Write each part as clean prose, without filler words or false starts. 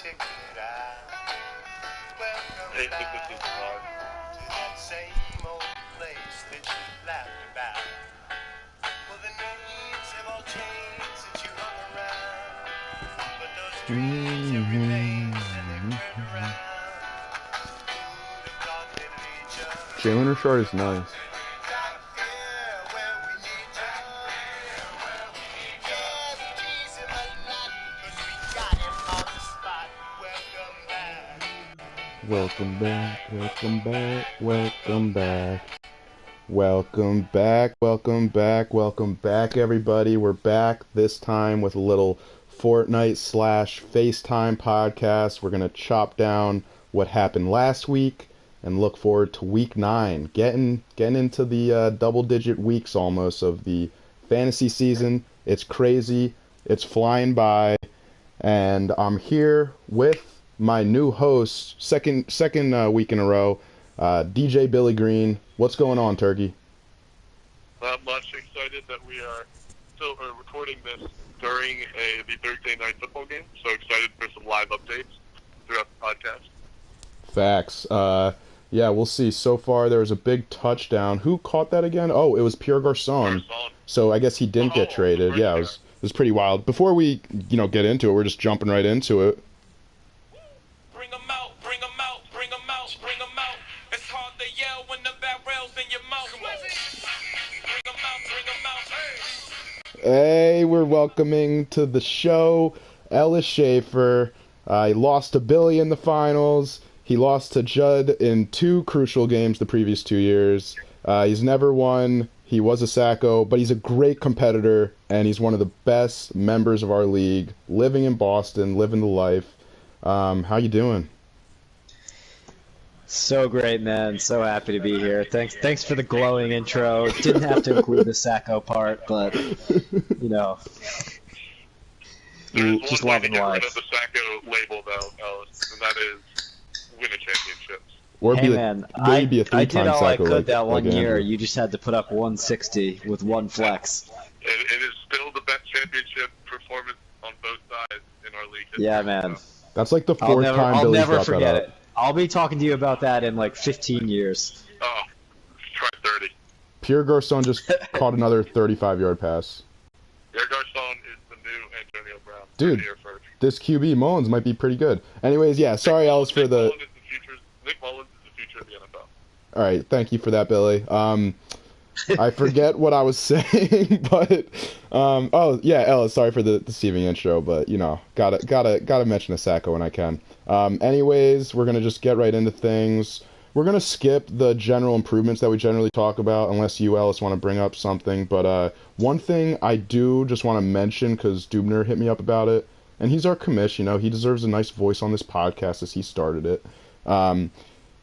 Hey, this is Rod. Jalen Richard is nice. Welcome back, welcome back, welcome back. Welcome back, welcome back, welcome back, everybody. We're back this time with a little Fortnite/FaceTime podcast. We're going to chop down what happened last week and look forward to week 9. Getting into the double-digit weeks almost of the fantasy season. It's crazy. It's flying by. And I'm here with my new host, second week in a row, DJ Billy Green. What's going on, Turkey? Not much. Excited that we are still recording this during the Thursday night football game. So excited for some live updates throughout the podcast. Facts. Yeah, we'll see. So far, there was a big touchdown. Who caught that again? Oh, it was Pierre Garçon. So I guess he didn't get traded. Yeah, it was pretty wild. Before we, get into it, we're just jumping right into it. Bring 'em out, bring 'em out, bring 'em out, bring 'em out. It's hard to yell when the barrel's in your mouth. Bring 'em out, bring 'em out. Hey, we're welcoming to the show Ellis Schaefer. He lost to Billy in the finals. He lost to Judd in 2 crucial games the previous 2 years. He's never won. He was a Sacco, but he's a great competitor, and he's one of the best members of our league, living in Boston, living the life. How you doing? So great, man. So happy to be here. Thanks for the glowing intro. Didn't have to include the Sacco part, but, just loving get rid life. of the Sacco label, though, Ellis, and that is win a championship. Or Hey, man, I did all I Sacco could that one year. Andrew. You just had to put up 160 with one flex. It is still the best championship performance on both sides in our league history. Yeah, man. That's like the I'll 4th time I'll Billy's never brought forget that it. up. I'll be talking to you about that in like 15 years. Oh, try 30. Pierre Garçon just caught another 35-yard pass. Pierre Garçon is the new Antonio Brown. Dude, this QB Mullins might be pretty good. Anyways, yeah, sorry, Ellis, for the... Nick Mullins is the future of the NFL. All right, thank you for that, Billy. I forget what I was saying, but oh yeah, Ellis, sorry for the deceiving intro, but gotta mention a Sacco when I can. Anyways, we're gonna just get right into things. We're gonna skip the general improvements that we generally talk about, unless you, Ellis, want to bring up something. But one thing I do just want to mention, because Dubner hit me up about it, and he's our commish. He deserves a nice voice on this podcast as he started it.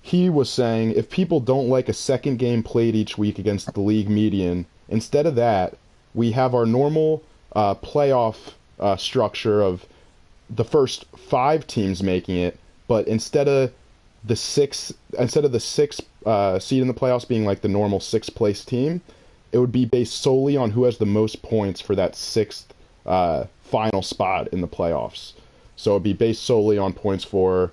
He was saying if people don't like a second game played each week against the league median, instead of that, we have our normal playoff structure of the first 5 teams making it, but instead of the 6th seed in the playoffs being like the normal 6th place team, it would be based solely on who has the most points for that 6th final spot in the playoffs. So it'd be based solely on points for.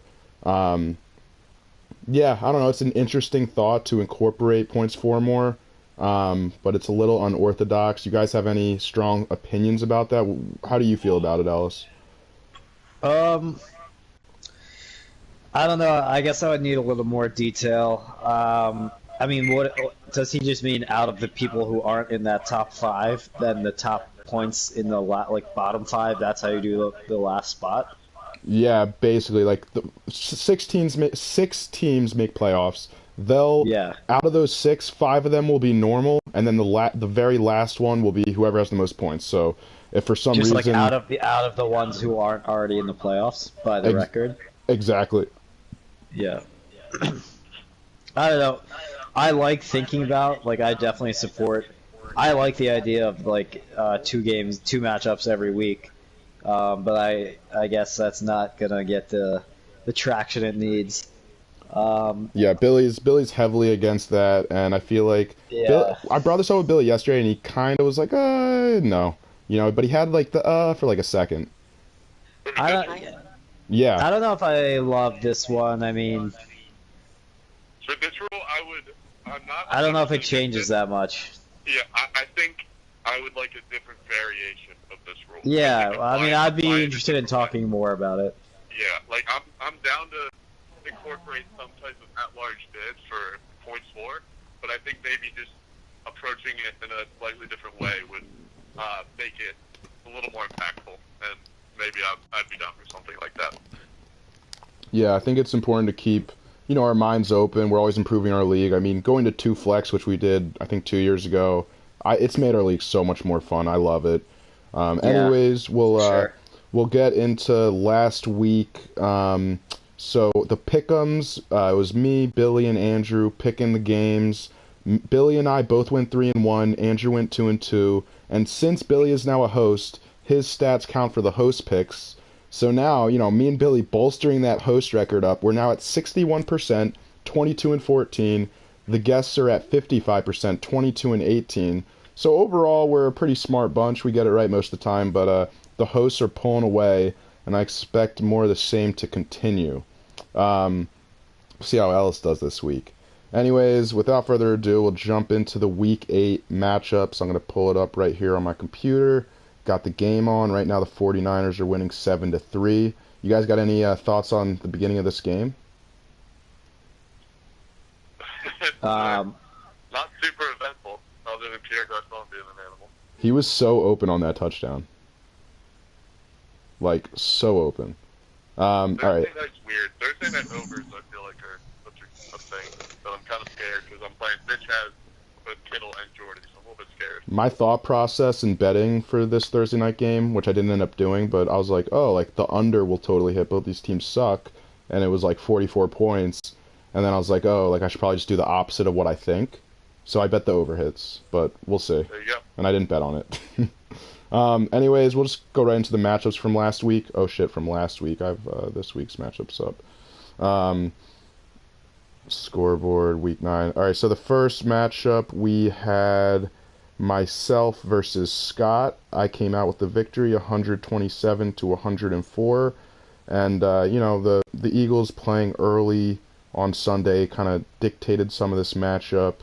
Yeah, I don't know. It's an interesting thought to incorporate points for more, but it's a little unorthodox. You guys have any strong opinions about that? How do you feel about it, Ellis? I don't know. I guess I would need a little more detail. I mean, what does he just mean? Out of the people who aren't in that top 5, then the top points in the bottom 5. That's how you do the last spot. Yeah, basically, like the 6 teams make playoffs. Out of those 6, 5 of them will be normal, and then the very last one will be whoever has the most points. So, if for some reason, just like out of the ones who aren't already in the playoffs by the record. Exactly. Yeah. I don't know. I like thinking about I definitely support. I like the idea of 2 matchups every week. But I guess that's not gonna get the traction it needs. Yeah, Billy's heavily against that, and I feel like I brought this up with Billy yesterday, and he kind of was like, no, but he had the for a second. Yeah. I don't know if I love this one. I mean, For this rule, I'm not. I don't know if it 100% changes against that much. Yeah, I think I would like a different variation of this rule. Yeah, Like I mean, apply I'd be it a interested in different way. talking more about it. Yeah, like I'm down to incorporate some type of at-large bid for points for, but I think maybe just approaching it in a slightly different way would make it a little more impactful, and maybe I'd be down for something like that. Yeah, I think it's important to keep, our minds open. We're always improving our league. I mean, going to 2 flex, which we did, I think, 2 years ago, it's made our league so much more fun. I love it. Yeah, Anyways, sure. we'll get into last week. So the pick'ems, it was me, Billy, and Andrew picking the games. Billy and I both went 3-1. Andrew went 2-2. And since Billy is now a host, his stats count for the host picks. So now, me and Billy bolstering that host record up. We're now at 61%, 22-14. The guests are at 55%, 22-18. So overall, we're a pretty smart bunch. We get it right most of the time, but the hosts are pulling away, and I expect more of the same to continue. See how Ellis does this week. Anyways, without further ado, we'll jump into the Week 8 matchups. I'm going to pull it up right here on my computer. Got the game on. Right now the 49ers are winning 7-3. You guys got any thoughts on the beginning of this game? Not super eventful, other than Pierre Garcon being an animal. He was so open on that touchdown. Like, so open. All right. Thursday night's weird. Thursday night overs, I feel like, are such a thing. So I'm kind of scared because I'm playing Mitch has both Kittle and Jordy, so I'm a little bit scared. My thought process in betting for this Thursday night game, which I didn't end up doing, but I was like, oh, like the under will totally hit. Both these teams suck. And it was like 44 points. And then I was like, oh, like I should probably just do the opposite of what I think. So I bet the over hits, but we'll see. There you go. And I didn't bet on it. Anyways, we'll just go right into the matchups from last week. Oh shit, from last week. I have this week's matchups up. Scoreboard, week 9. All right, so the first matchup we had myself versus Scott. I came out with the victory, 127-104. And the Eagles playing early on Sunday kind of dictated some of this matchup.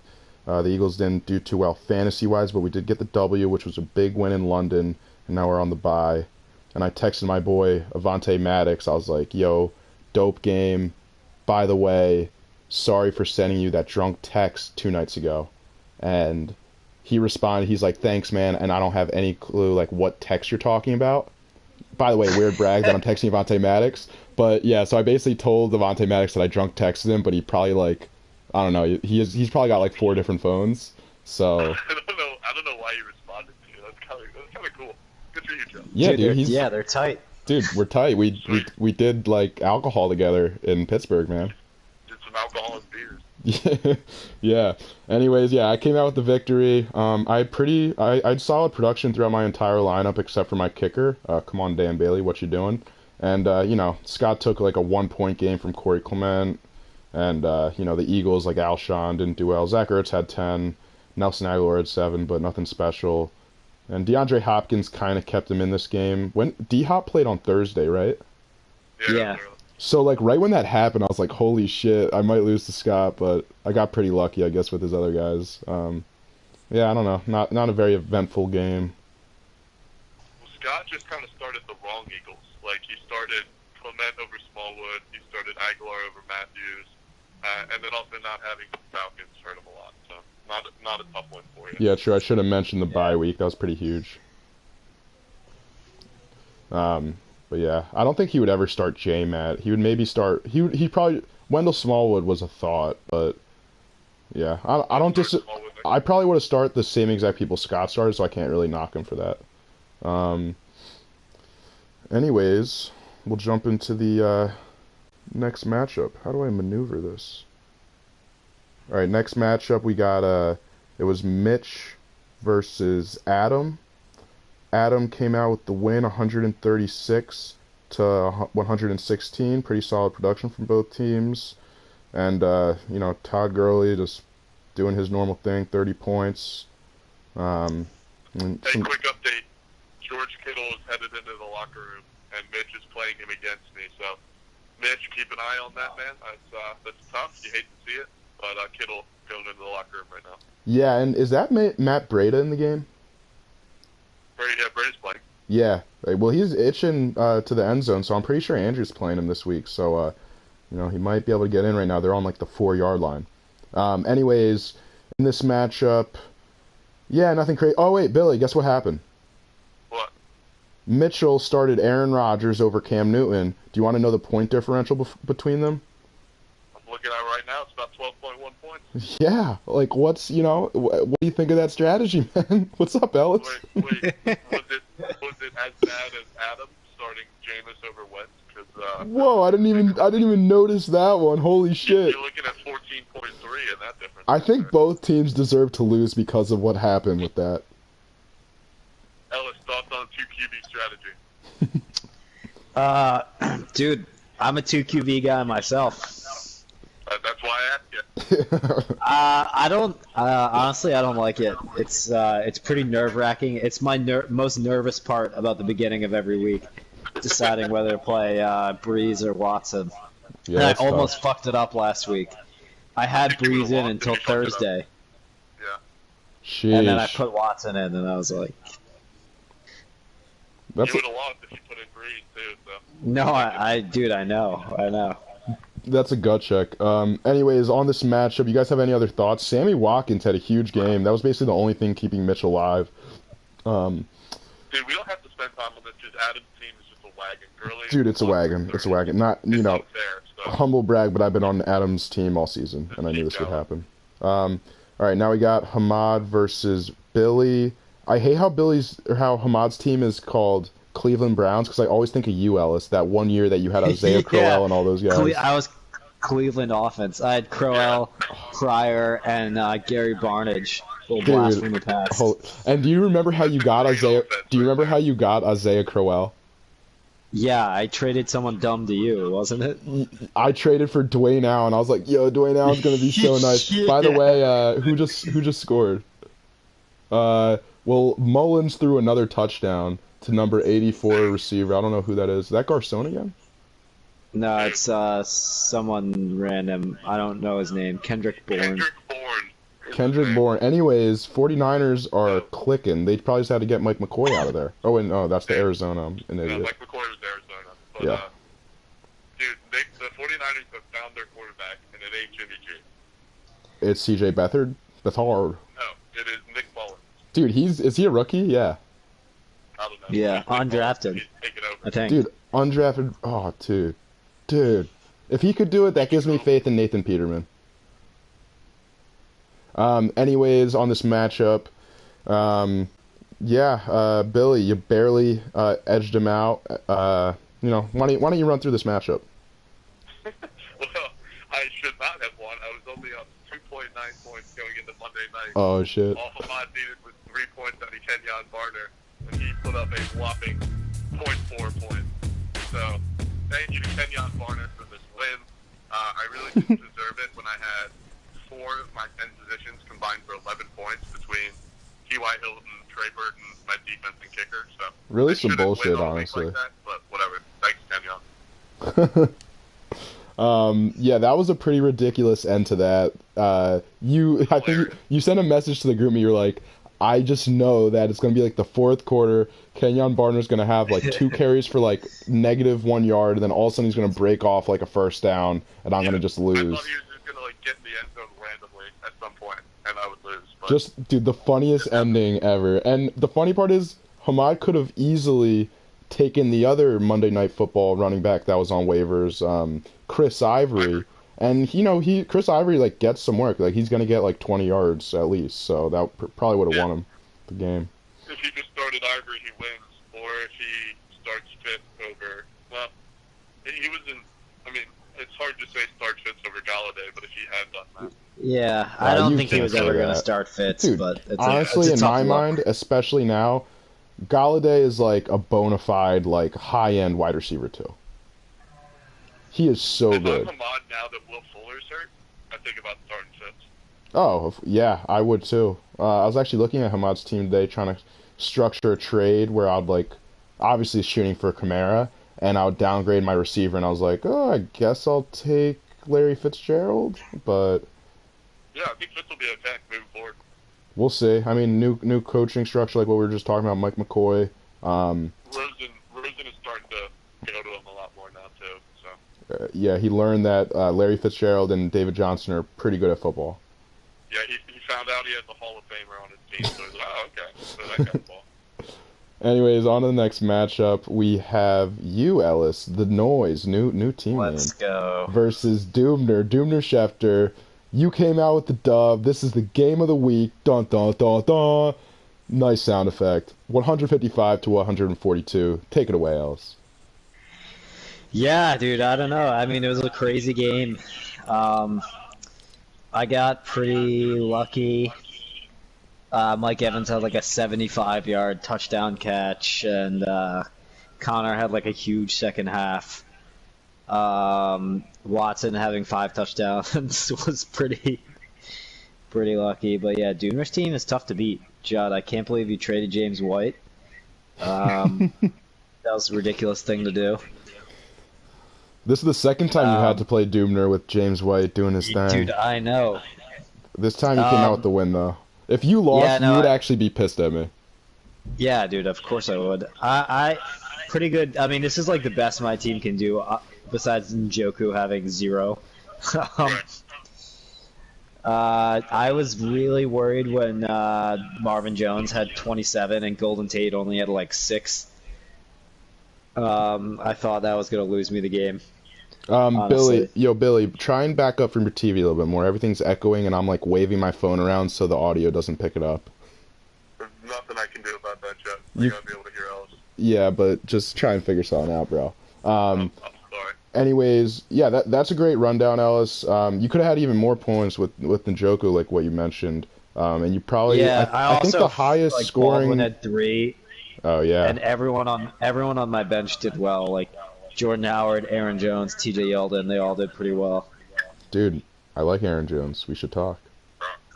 The Eagles didn't do too well fantasy-wise, but we did get the W, which was a big win in London, and now we're on the bye. And I texted my boy, Avante Maddox. I was like, yo, dope game. By the way, sorry for sending you that drunk text 2 nights ago. And he responded, he's like, thanks, man, and I don't have any clue, like, what text you're talking about. By the way, weird brag that I'm texting Avante Maddox. But, yeah, so I basically told Avante Maddox that I drunk texted him, but he probably, like, I don't know. He's probably got like 4 different phones. So I don't know why you responded to you. That's kind of cool. Good for you, Joe. yeah, dude. They're tight. Dude, we're tight. We did like alcohol together in Pittsburgh, man. Did some alcohol and beers. Yeah. Anyways, yeah, I came out with the victory. I had solid production throughout my entire lineup except for my kicker. Come on, Dan Bailey, what you doing? And Scott took like a 1-point game from Corey Clement. And, the Eagles, like Alshon, didn't do well. Zach Ertz had 10. Nelson Aguilar had 7, but nothing special. And DeAndre Hopkins kind of kept him in this game. When D-Hop played on Thursday, right? Yeah. So, like, right when that happened, I was like, holy shit, I might lose to Scott, but I got pretty lucky, I guess, with his other guys. Yeah, I don't know. Not a very eventful game. Well, Scott just kind of started the wrong Eagles. Like, he started Clement over Smallwood. He started Aguilar over Matthews. And then also not having the Falcons hurt him a lot. So, not a tough one for you. Yeah, true. I should have mentioned the bye week. That was pretty huge. But yeah, I don't think he would ever start J-Matt. He would maybe start. He probably Wendell Smallwood was a thought, but yeah, I don't I probably would have started the same exact people Scott started, so I can't really knock him for that. Anyways, we'll jump into the next matchup. How do I maneuver this? All right, next matchup we got it was Mitch versus Adam. Adam came out with the win, 136-116. Pretty solid production from both teams. And Todd Gurley just doing his normal thing, 30 points. Quick update. George Kittle is headed into the locker room and Mitch is playing him against me. So, Mitch, keep an eye on that, man. That's tough. You hate to see it, but Kittle going into the locker room right now. Yeah, and is that Matt Breida in the game? Brady's playing. Yeah. Well, he's itching to the end zone, so I'm pretty sure Andrew's playing him this week. So, he might be able to get in right now. They're on like the 4-yard line. Anyways, in this matchup, yeah, nothing crazy. Oh wait, Billy, guess what happened? What? Mitchell started Aaron Rodgers over Cam Newton. Do you want to know the point differential between them? I'm looking at it right now. It's about 12.1 points. Yeah, like what do you think of that strategy, man? What's up, Ellis? Wait, was it as bad as Adam starting Jameis over Wentz? Whoa, I didn't even notice that one. Holy shit! You're looking at 14.3 in that difference. I think both teams deserve to lose because of what happened with that. Ellis, thoughts on 2 QB strategy? Dude, I'm a 2 QB guy myself. That's why I asked you. I don't honestly. I don't like it. It's pretty nerve-wracking. It's my most nervous part about the beginning of every week, deciding whether to play Breeze or Watson. Yeah, and I that's almost tough. fucked it up last week. I had Breeze in until Thursday, Yeah. Sheesh. and then I put Watson in, and I was like, That's You would have lost if you put in Breeze too. So. "No, dude, I know." That's a gut check. Anyways, on this matchup, you guys have any other thoughts? Sammy Watkins had a huge game. That was basically the only thing keeping Mitch alive. Dude, we don't have to spend time on this. Just Adam's team is just a wagon. Gurley, Dude, it's a wagon. It's a wagon. Not, It's unfair, so. humble brag, but I've been on Adam's team all season, and I knew this would happen. All right, now we got Hamad versus Billy. I hate how Hamad's team is called Cleveland Browns, because I always think of you, Ellis, that one year that you had Isaiah Yeah. Crowell and all those guys. I was Cleveland offense. I had Crowell, Pryor, and Gary Barnage. Little blast from the past. And do you remember how you got Isaiah? Do you remember how you got Isaiah Crowell? Yeah, I traded someone dumb to you, wasn't it? I traded for Dwayne Allen. I was like, "Yo, Dwayne Allen's gonna be so nice." Yeah. By the way, who just scored? Well, Mullins threw another touchdown to number 84 receiver. I don't know who that is. Is that Garcon again? No, it's someone random. I don't know his name. Kendrick Bourne. Kendrick Bourne. Anyways, 49ers are clicking. They probably just had to get Mike McCoy out of there. Oh, and that's the Arizona. I'm an idiot. Mike McCoy was Arizona. But, Yeah. Dude, the 49ers have found their quarterback, and it ain't Jimmy G. It's CJ Beathard. That's hard. No, it is Nick Mullins. Dude, is he a rookie? Yeah. I don't know. Yeah, Nick Mullins, undrafted. he's taken over. I think. Dude, undrafted. Oh, dude. If he could do it, that gives me faith in Nathan Peterman. Anyways, on this matchup, Billy, you barely edged him out. Why don't you run through this matchup? Well, I should not have won. I was only up 2.9 points going into Monday night. Oh shit. All Hamad needed was 3 points out of Kenyon Barner, and he put up a whopping 0.4 points. So, thank you to Kenyon Barner for this win. I really didn't deserve it when I had 4 of my 10 positions combined for 11 points between T.Y. Hilton, Trey Burton, my defense, and kicker. So Really I some shouldn't bullshit, win all week honestly. like that, but whatever. Thanks, Kenyon. Yeah, that was a pretty ridiculous end to that. I think you sent a message to the group. You're like, I just know that it's gonna be like the fourth quarter. Kenyon Barner's gonna have like 2 carries for like -1 yard, and then all of a sudden he's gonna break off like a first down, and I'm gonna just I thought he lose. was just gonna like get in the end zone randomly at some point, and I would lose. But Just, dude, the funniest ending ever. And the funny part is, Hamad could have easily taken the other Monday Night Football running back that was on waivers, Chris Ivory. And, Chris Ivory, like, gets some work. Like, he's going to get, like, 20 yards at least. So that probably would have won him the game. if he just started Ivory, he wins. Or if he starts Fitz over, well, he was in. I mean, it's hard to say start Fitz over Galladay, but if he had done that, Yeah, I don't you think he can't was say ever going to that. start Fitz, Dude, but it's honestly, a in tough my look. mind, especially now, Galladay is, like, a bona fide, like, high-end wide receiver, too. He is so if good. I'm Hamad now that Will Fuller's hurt, I think about starting Fitz. Oh, yeah, I would too. I was actually looking at Hamad's team today trying to structure a trade where I'd, like, obviously shooting for Kamara, and I would downgrade my receiver, and I was like, oh, I guess I'll take Larry Fitzgerald, but Yeah, I think Fitz will be okay moving forward. we'll see. I mean, new coaching structure, like what we were just talking about, Mike McCoy. Rosen is starting to go to him a lot more now too. So Yeah, he learned that Larry Fitzgerald and David Johnson are pretty good at football. yeah, he found out he has a Hall of Famer on his team, so he's like, oh, okay, so that kind of ball. Anyways, on to the next matchup. We have you, Ellis, the Noise, new team Let's name, go. versus Doomner Schefter. You came out with the dub. This is the game of the week. Dun dun dun dun. Nice sound effect. 155 to 142. Take it away, Ellis. Yeah, dude, I don't know. I mean, it was a crazy game. I got pretty lucky. Mike Evans had like a 75-yard touchdown catch, and Connor had like a huge second half. Watson having 5 touchdowns was pretty lucky. But yeah, Doomer's team is tough to beat. Judd, I can't believe you traded James White. That was a ridiculous thing to do. This is the second time you had to play Doomner with James White doing his thing. Dude, I know. This time you came out with the win, though. If you lost, Yeah, no, you would actually be pissed at me. Yeah, dude, of course I would. I pretty good. I mean, this is like the best my team can do, besides Njoku having 0. I was really worried when Marvin Jones had 27 and Golden Tate only had like 6. I thought that was gonna lose me the game. Billy, try and back up from your TV a little bit more. Everything's echoing, and I'm like waving my phone around so the audio doesn't pick it up. There's nothing I can do about that, Jeff. You gotta be able to hear Ellis. Yeah, but just try and figure something out, bro. I'm sorry. Anyways, yeah, that's a great rundown, Ellis. You could have had even more points with Njoku, like what you mentioned. And you probably, I think the highest like, scoring Baldwin had 3. Oh yeah. And everyone on my bench did well. Like Jordan Howard, Aaron Jones, T.J. Yeldon, they all did pretty well. Dude, I like Aaron Jones. We should talk.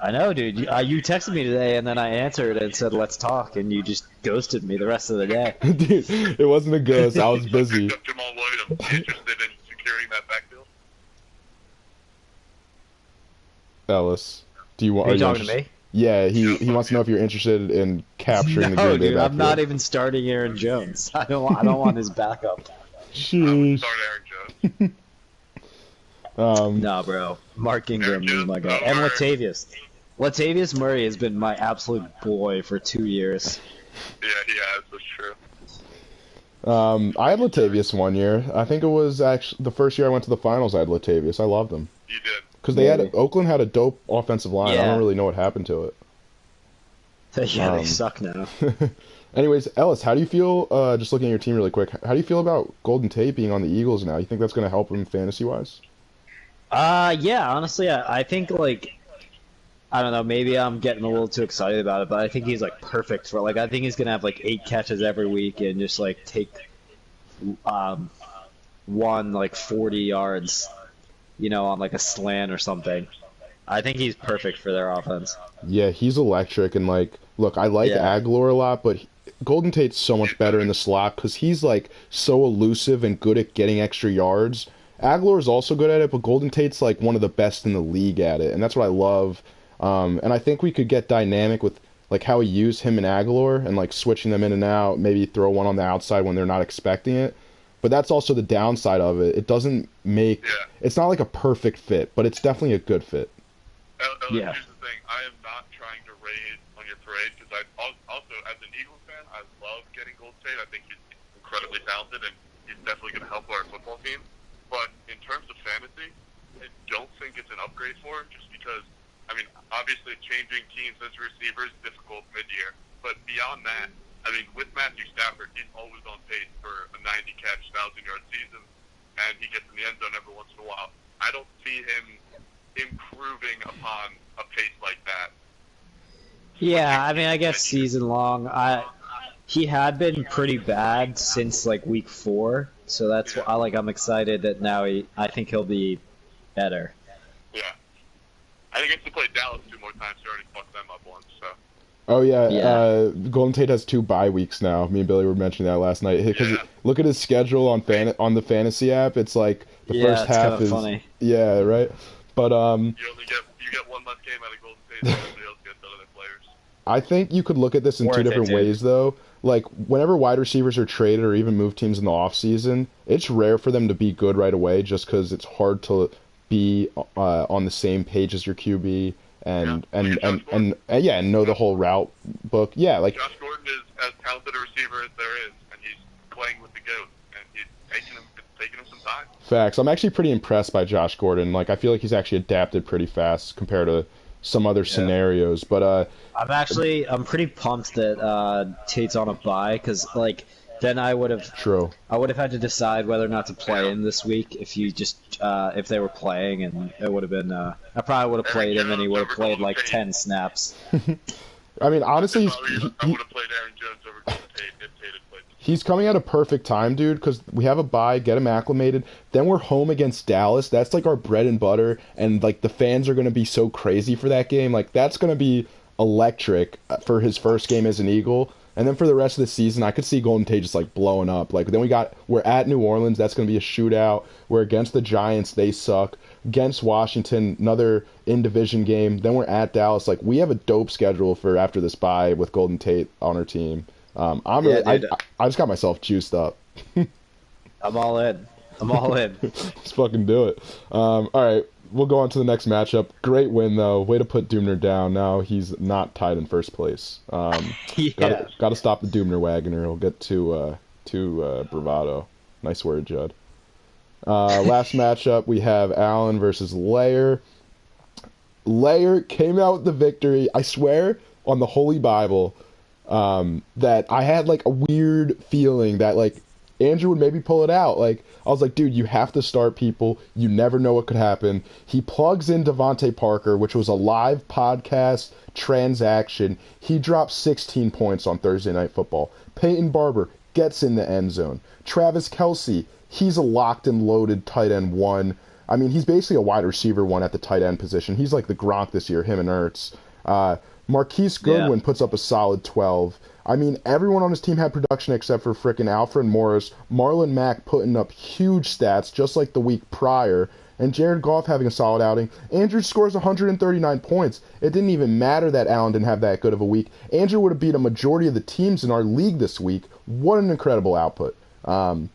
I know, dude. You texted me today, and then I answered and said, let's talk, and you just ghosted me the rest of the day. Dude, it wasn't a ghost. I was busy. Jamal Williams interested in securing that backfield. Ellis, do you want? Are you talking to me? Yeah, he wants to know if you're interested in capturing the Green Bay dude, backfield. I'm not even starting Aaron Jones. I don't want his backup. Sheesh. Start Aaron Jones. No, bro. Mark Ingram is my guy. And Latavius Murray has been my absolute boy for 2 years. Yeah, he has. That's true. I had Latavius 1 year. I think it was actually the first year I went to the finals. I had Latavius. I loved him. You did. Because Oakland had a dope offensive line. Yeah. I don't really know what happened to it. Yeah, they suck now. Anyways, Ellis, how do you feel? Just looking at your team really quick, how do you feel about Golden Tate being on the Eagles now? You think that's going to help him fantasy wise? Yeah. Honestly, I think like I don't know. Maybe I'm getting a little too excited about it, but I think he's like perfect for like. I think he's gonna have like 8 catches every week and just like take one like 40 yards, on like a slant or something. I think he's perfect for their offense. Yeah, he's electric, and like, look, I like Aguilar a lot, but Golden Tate's so much better in the slot because he's like so elusive and good at getting extra yards. Aguilar is also good at it, but Golden Tate's like one of the best in the league at it, and that's what I love. And I think we could get dynamic with like how we use him and Aguilar and like switching them in and out, maybe throw one on the outside when they're not expecting it. But that's also the downside of it. It doesn't make it's not like a perfect fit, but it's definitely a good fit. Here's the thing. I am not trying to raise on your parade because I also, as an Eagles fan, I love getting Golden Tate. I think he's incredibly talented and he's definitely going to help our football team. But in terms of fantasy, I don't think it's an upgrade for him just because, I mean, obviously changing teams as a receiver is difficult mid-year. But beyond that, I mean, with Matthew Stafford, he's always on pace for a 90-catch, 1,000-yard season, and he gets in the end zone every once in a while. I don't see him improving upon a pace like that. Yeah, I mean, I guess season long. He had been pretty bad since like week 4, so that's why I'm excited that now I think he'll be better. Yeah, I think he has to play Dallas 2 more times. He already fucked them up once. So. Oh yeah, Yeah. Golden Tate has 2 bye weeks now. Me and Billy were mentioning that last night. Because Yeah. look at his schedule on the fantasy app. It's like the Yeah, first it's kind half of is funny. yeah, right. But You get one less game out of Golden State than everybody else gets out of their players. I think you could look at this in two Worth it, different dude. ways though. Like whenever wide receivers are traded or even move teams in the offseason, it's rare for them to be good right away just because it's hard to be on the same page as your QB and Yeah. and, Look at and, Josh Gordon. and yeah, and know the whole route book. Yeah, like Josh Gordon is as talented a receiver as there is, and he's playing with the GOAT, and it's taking him some time. facts. I'm actually pretty impressed by Josh Gordon. Like I feel like he's actually adapted pretty fast compared to some other Yeah. scenarios. But I'm pretty pumped that Tate's on a bye because like then I would have true. had to decide whether or not to play him this week if they were playing, and it would have been I probably would have played him and he would have played like 10 snaps. I mean, honestly, I would have played Aaron Jones over Golden Tate if Tate had played. he's coming at a perfect time, dude, because we have a bye, get him acclimated. Then we're home against Dallas. That's like our bread and butter, and like the fans are going to be so crazy for that game. Like that's going to be electric for his first game as an Eagle. And then for the rest of the season, I could see Golden Tate just like blowing up. Like then we're at New Orleans. That's going to be a shootout. We're against the Giants. They suck. Against Washington, another in division game. Then we're at Dallas. Like we have a dope schedule for after this bye with Golden Tate on our team. I'm really, Yeah, dude. I just got myself juiced up. I'm all in. I'm all in. Let's fucking do it. All right, we'll go on to the next matchup. Great win though. Way to put Doomner down. Now he's not tied in first place. Yeah. Gotta stop the Doomner wagoner. He'll get to bravado. Nice word, Judd. Last matchup we have Allen versus Layer. Layer came out with the victory. I swear on the Holy Bible that I had like a weird feeling that like Andrew would maybe pull it out. Like I was like, dude, you have to start people. You never know what could happen. He plugs in Devontae Parker, which was a live podcast transaction. He dropped 16 points on Thursday Night Football. Peyton Barber gets in the end zone. Travis Kelce, he's a locked and loaded tight end one. I mean, he's basically a wide receiver one at the tight end position. He's like the Gronk this year, him and Ertz. Marquise Goodwin puts up a solid 12. I mean, everyone on his team had production except for frickin' Alfred Morris. Marlon Mack putting up huge stats just like the week prior. And Jared Goff having a solid outing. Andrew scores 139 points. It didn't even matter that Allen didn't have that good of a week. Andrew would have beat a majority of the teams in our league this week. What an incredible output. Wow.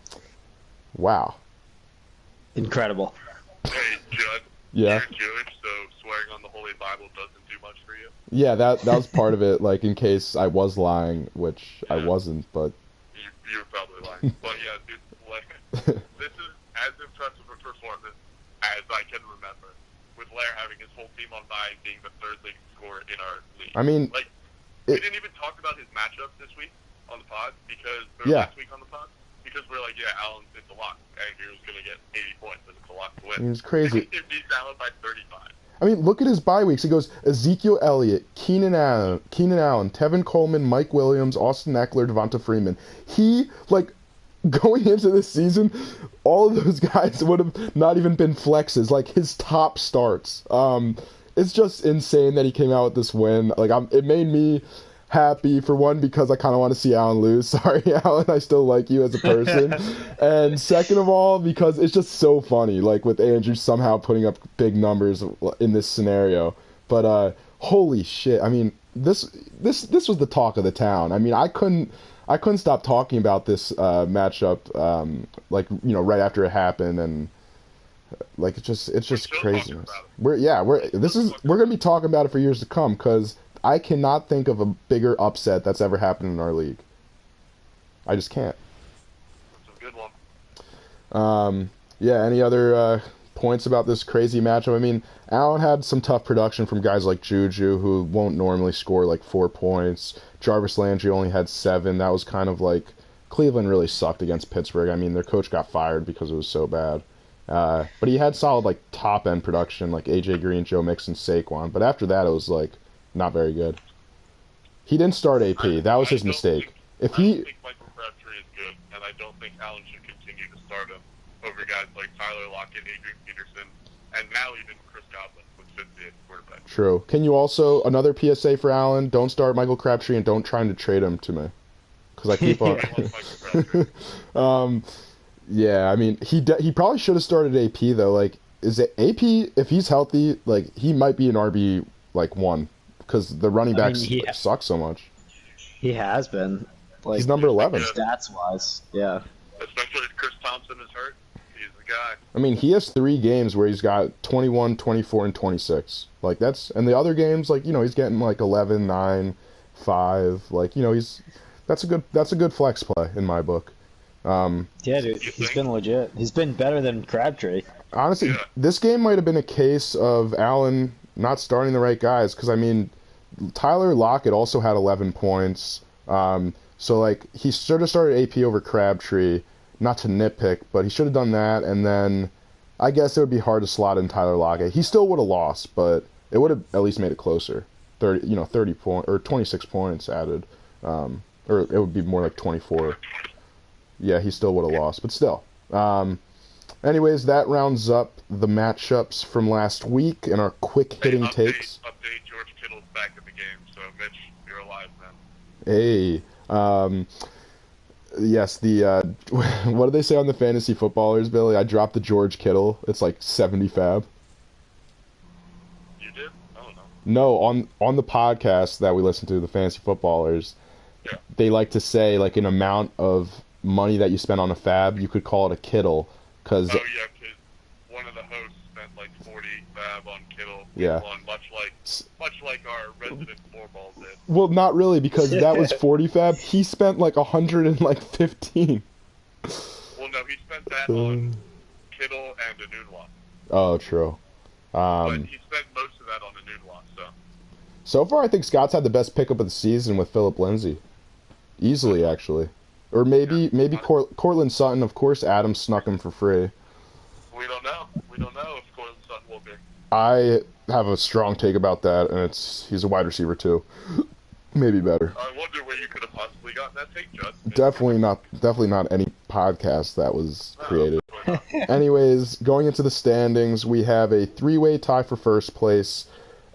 Incredible. Hey, Judd. Yeah. You're Jewish, so swearing on the Holy Bible doesn't do much for you. Yeah, that was part of it, like in case I was lying, which I wasn't, but You're probably lying. But yeah, dude, like, this is as impressive a performance as I can remember, with Lair having his whole team on bye and being the third leading scorer in our league. I mean, like, we didn't even talk about his matchup this week on the pod last week on the pod because we're like, yeah, Allen, it's a lock. Andrew's gonna get 80 points and it's a lock to win. it was crazy. It beats Allen by 35. I mean, look at his bye weeks. It goes Ezekiel Elliott, Keenan Allen, Tevin Coleman, Mike Williams, Austin Eckler, Devonta Freeman. He, like, going into this season, all of those guys would have not even been flexes. Like, his top starts. It's just insane that he came out with this win. Like, it made me happy, for one, because I kind of want to see Allen lose. Sorry, Allen, I still like you as a person. And second of all, because it's just so funny, like with Andrew somehow putting up big numbers in this scenario. But holy shit! I mean, this was the talk of the town. I mean, I couldn't stop talking about this matchup, like right after it happened, and like it's just craziness. We're gonna be talking about it for years to come because I cannot think of a bigger upset that's ever happened in our league. I just can't. That's a good one. Yeah, any other points about this crazy matchup? I mean, Allen had some tough production from guys like Juju, who won't normally score like 4 points. Jarvis Landry only had 7. That was kind of like Cleveland really sucked against Pittsburgh. I mean, their coach got fired because it was so bad. But he had solid like top end production, like AJ Green, Joe Mixon, Saquon. But after that, it was like not very good. He didn't start AP. That was his mistake. I don't think Michael Crabtree is good, and I don't think Allen should continue to start him over guys like Tyler Lockett, Adrian Peterson, and now even Chris Godwin with 58 quarterback. True. Can you also, another PSA for Allen, don't start Michael Crabtree and don't try to trade him to me. Because I keep on... yeah, I mean, he probably should have started AP, though. Like, is it AP, if he's healthy, like, he might be an RB, like, 1. Because the running backs suck so much. He has been. Like, he's number 11. Stats-wise, yeah. Especially if Chris Thompson is hurt. He's the guy. I mean, he has 3 games where he's got 21, 24, and 26. Like, that's... And the other games, like, you know, he's getting, like, 11, 9, 5. Like, you know, he's... That's a good flex play in my book. Yeah, dude, he's been legit. He's been better than Crabtree. Honestly, this game might have been a case of Allen not starting the right guys. Because, I mean, Tyler Lockett also had 11 points. So, like, he should have started AP over Crabtree. Not to nitpick, but he should have done that. And then I guess it would be hard to slot in Tyler Lockett. He still would have lost, but it would have at least made it closer. 30 points or 26 points added. Or it would be more like 24. Yeah, he still would have lost, but still. Anyways, that rounds up the matchups from last week and our quick-hitting takes. Update, George Kittle's back in the game, so Mitch, you're alive Hey. now. Yes, what do they say on the fantasy footballers, Billy? I dropped the George Kittle. It's like 70 fab. You did? I don't know. No, on the podcast that we listen to, the fantasy footballers, they like to say, like, an amount of money that you spend on a fab, you could call it a Kittle. Cause, oh, yeah, because one of the hosts spent, like, 40 fab on Kittle. Yeah. Much like our resident floorball did. Well, not really, because that was 40 fab. He spent, like, 115. Well, no, he spent that on Kittle and Anunwa. Oh, true. But he spent most of that on Anunwa, so. So far, I think Scott's had the best pickup of the season with Phillip Lindsay. Easily, actually. Or maybe Cortland Sutton. Of course, Adam snuck him for free. We don't know. We don't know if Cortland Sutton will be. I have a strong take about that, and he's a wide receiver too. Maybe better. I wonder where you could have possibly gotten that take, Judd. Definitely not any podcast that was created. Anyways, going into the standings, we have a 3-way tie for first place.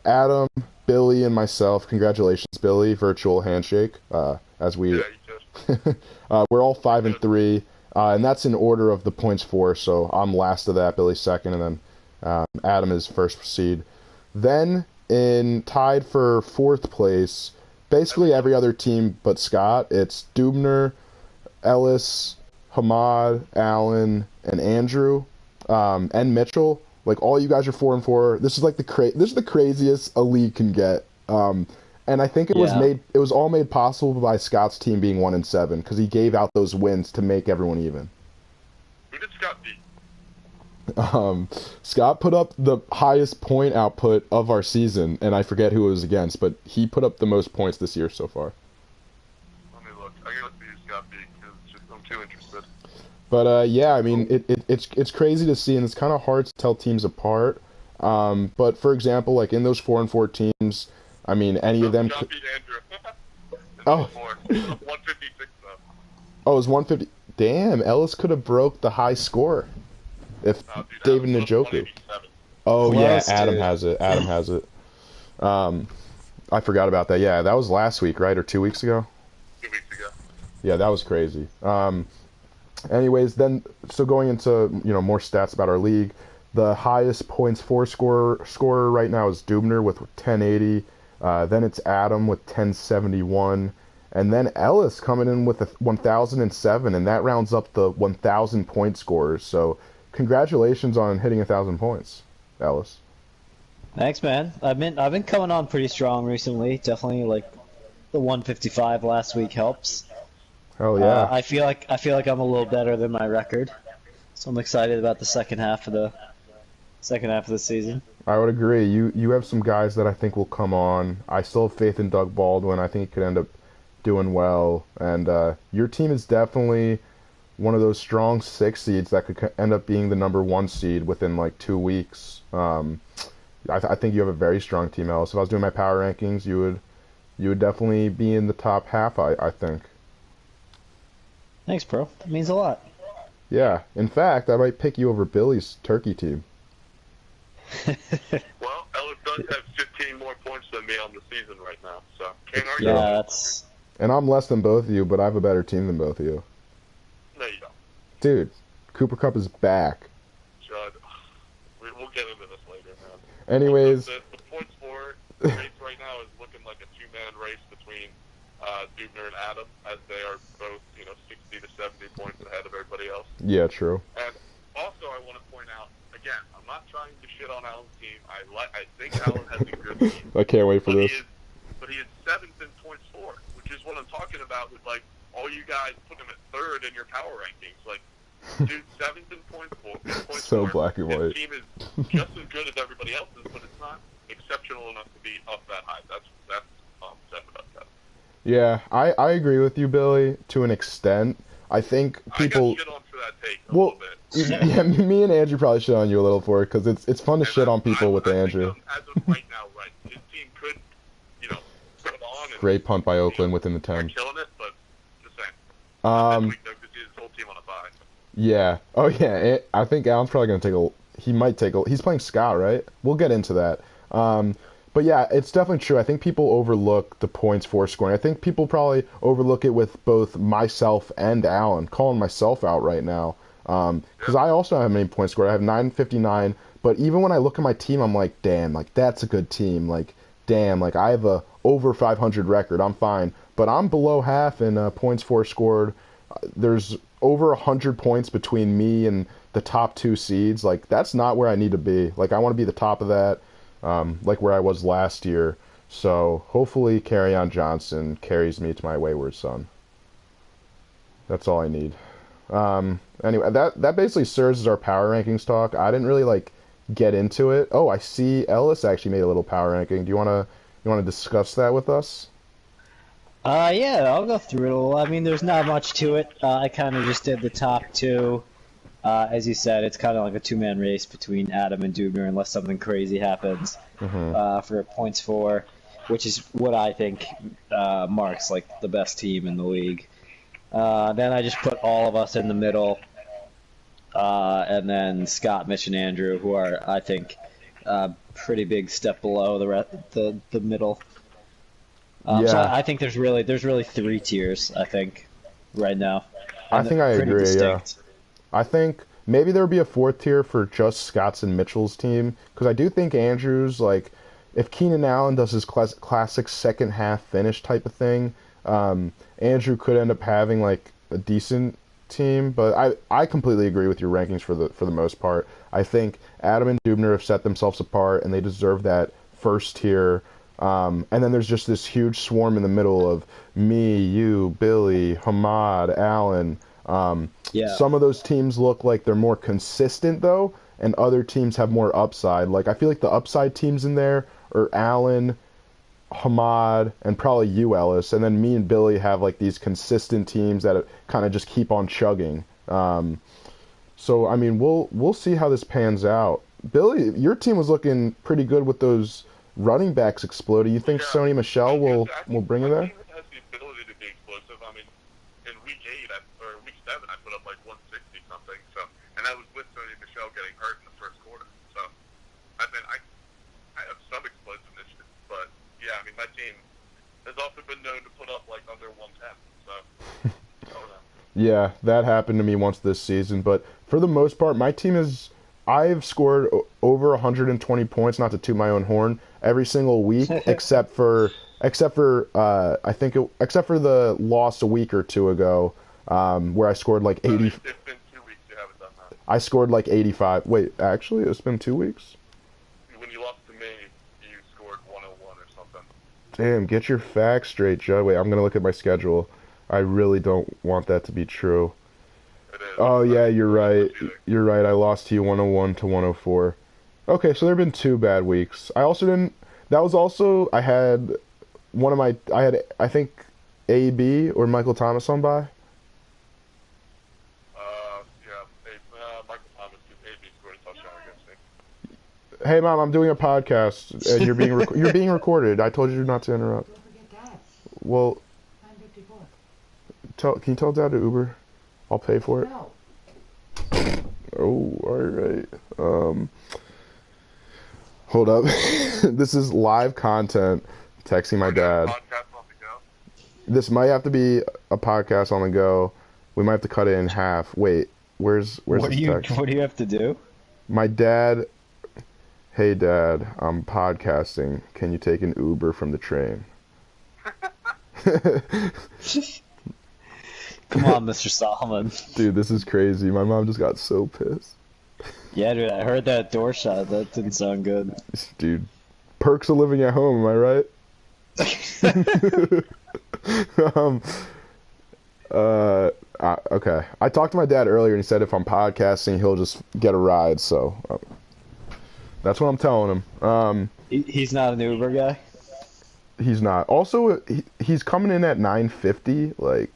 Adam, Billy, and myself. Congratulations, Billy. Virtual handshake. As we, Yeah, you too. we're all 5 and 3, and that's in order of the points for. So I'm last of that, Billy second, and then Adam is first seed. Then tied for fourth place, basically every other team but Scott. It's Dubner, Ellis, Hamad, Allen, and Andrew, and Mitchell. Like, all you guys are 4 and 4. This is like this is the craziest a league can get. And I think it was all made possible by Scott's team being 1 and 7 because he gave out those wins to make everyone even. Who did Scott beat? Scott put up the highest point output of our season, and I forget who it was against, but he put up the most points this year so far. Let me look. I gotta see who Scott beat because I'm too interested. But yeah, I mean, it's crazy to see, and it's kind of hard to tell teams apart. But for example, like in those 4 and 4 teams, I mean, any of them. Scott beat Andrew. Oh. 156 though. Oh, it was 150. Damn, Ellis could have broke the high score if David Njoku. Oh yeah, Adam has it. Adam has it. I forgot about that. Yeah, that was last week, right, or 2 weeks ago? 2 weeks ago. Yeah, that was crazy. Anyways, then so going into more stats about our league, the highest points for scorer right now is Dubner with 1080. Then it's Adam with 1071, and then Ellis coming in with 1007, and that rounds up the 1,000 point scorers. So congratulations on hitting 1,000 points, Ellis. Thanks, man. I've been coming on pretty strong recently. Definitely, like, the 155 last week helps. Oh yeah. I feel like I'm a little better than my record, so I'm excited about the second half of the season. I would agree. You have some guys that I think will come on. I still have faith in Doug Baldwin. I think he could end up doing well. And your team is definitely one of those strong 6 seeds that could end up being the number 1 seed within like 2 weeks. I think you have a very strong team, Ellis. If I was doing my power rankings, you would definitely be in the top half, I think. Thanks, bro. That means a lot. Yeah. In fact, I might pick you over Billy's turkey team. Well, Ellis does have 15 more points than me on the season right now, so can't argue. Yeah, with it. that's And I'm less than both of you, but I have a better team than both of you. No, you don't. Dude, Cooper Cup is back. Judd, we'll get into this later, man. Anyways, The points for race right now is looking like a two-man race between Dubner and Adam, as they are both, 60 to 70 points ahead of everybody else. yeah, true. And also, I want to point out, again, I'm not trying to shit on Alan's team. I think Alan has a good team. I can't wait for But this. he is 7th in points for, which is what I'm talking about with, like, all you guys put him at 3rd in your power rankings. Like, dude, 7th in points for. So black and white. His team is just as good as everybody else's, but it's not exceptional enough to be up that high. That's 7 up that. Yeah, I agree with you, Billy, to an extent. I think people. I got shit on for that take a little bit. Yeah, me and Andrew probably shit on you a little for it because it's fun to shit on people with Andrew. As of right now, right, his team could, put on. And, Great punt by Oakland within the they're 10. killing it, but just saying. Um, This week, though, 'cause his whole team on a bye. Yeah. Oh, yeah. I think Alan's probably going to take a. He might take a. He's playing Scott, right? We'll get into that. But yeah, it's definitely true. I think people overlook the points for scoring. I think people probably overlook it with both myself and Alan. Calling myself out right now. Because I also have many points scored. I have 959. But even when I look at my team, I'm like, damn, like that's a good team. Like, damn, like I have a over 500 record. I'm fine. But I'm below half in points for scored. There's over 100 points between me and the top 2 seeds. Like, that's not where I need to be. Like, I want to be the top of that, like where I was last year. So hopefully Kerryon Johnson carries me to my wayward son. That's all I need. Anyway, that basically serves as our power rankings talk. I didn't really get into it. Oh, I see Ellis actually made a little power ranking. Do you wanna discuss that with us? yeah, I'll go through it a little. I mean, there's not much to it. I kind of just did the top 2. As you said, it's kind of like a 2-man race between Adam and Dubner unless something crazy happens for points for, which is what I think marks like the best team in the league. Then I just put all of us in the middle, and then Scott, Mitch, and Andrew, who are, I think, pretty big step below the middle. Yeah. So I think there's really 3 tiers, I think, right now. I think I pretty agree, distinct. yeah. I think maybe there would be a 4th tier for just Scott's and Mitchell's team, because I do think Andrew's, if Keenan Allen does his classic second half finish type of thing, Andrew could end up having, a decent team, but I completely agree with your rankings for the most part. I think Adam and Dubner have set themselves apart, and they deserve that 1st tier. And then there's just this huge swarm in the middle of me, you, Billy, Hamad, Allen. Some of those teams look like they're more consistent, though, and other teams have more upside. I feel like the upside teams in there are Allen, Hamad, and probably you, Ellis. And then me and Billy have, these consistent teams that kind of just keep on chugging. So, I mean, we'll see how this pans out. Billy, your team was looking pretty good with those running backs exploding. You think Sony Michel will bring it there? My team has the ability to be explosive. I mean, in week 8 or week 7, I put up 160 something. So, and that was with Sony Michel getting hurt in the first quarter. So, I mean, I have some explosiveness, but yeah, I mean, my team has also been known to put up under 110. So, I don't know. Yeah, that happened to me once this season, but for the most part, my team I've scored over 120 points, not to toot my own horn, every single week, except for except for the loss a week or 2 ago, where I scored 80. It's been 2 weeks you haven't done that. I scored 85. Wait, actually, it's been 2 weeks. When you lost to me, you scored 101 or something. Damn, get your facts straight, Joe. Wait, I'm gonna look at my schedule. I really don't want that to be true. It is. Oh yeah, you're right. You're right. I lost to you 101 to 104. Okay, so there have been 2 bad weeks. I also didn't. That was also I had I think AB or Michael Thomas on bye. Michael Thomas, AB scored a touchdown against me. Hey mom, I'm doing a podcast and you're being you're being recorded. I told you not to interrupt. Don't forget that. Well, 9:54. can you tell Dad to Uber? I'll pay for it. No. Oh, all right. Hold up. This is live content. Texting my dad. Podcast on the go. This might have to be a podcast on the go. We might have to cut it in half. Wait, where's What this do you text? What do you have to do? My dad. Hey dad, I'm podcasting. Can you take an Uber from the train? Come on, Mr. Solomon. Dude, this is crazy. My mom just got so pissed. Yeah, dude, I heard that door shot. That didn't sound good. Dude, perks of living at home, am I right? Okay. I talked to my dad earlier and he said if I'm podcasting, he'll just get a ride, so that's what I'm telling him. He's not an Uber guy? He's not. Also, he's coming in at 9:50. Like,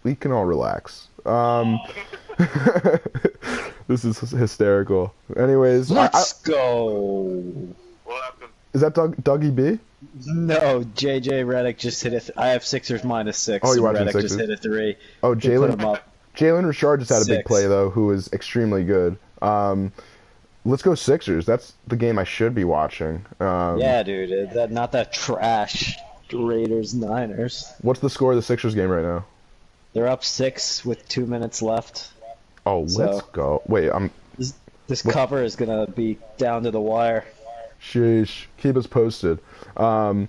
we can all relax. This is hysterical. Anyways, Let's go. What happened? is that Dougie B? No, JJ Redick just hit it. I have Sixers -6. Oh, you're watching Redick Sixers? just hit a 3. Oh, They put him Jalen up. Richard just had a big 6. play though, who is extremely good. Let's go Sixers. That's the game I should be watching. Yeah, dude. Not that trash. Raiders Niners. What's the score of the Sixers game right now? They're up 6 with 2 minutes left. Oh, So- let's go. Wait, This cover is gonna be down to the wire. sheesh. Keep us posted. Yeah.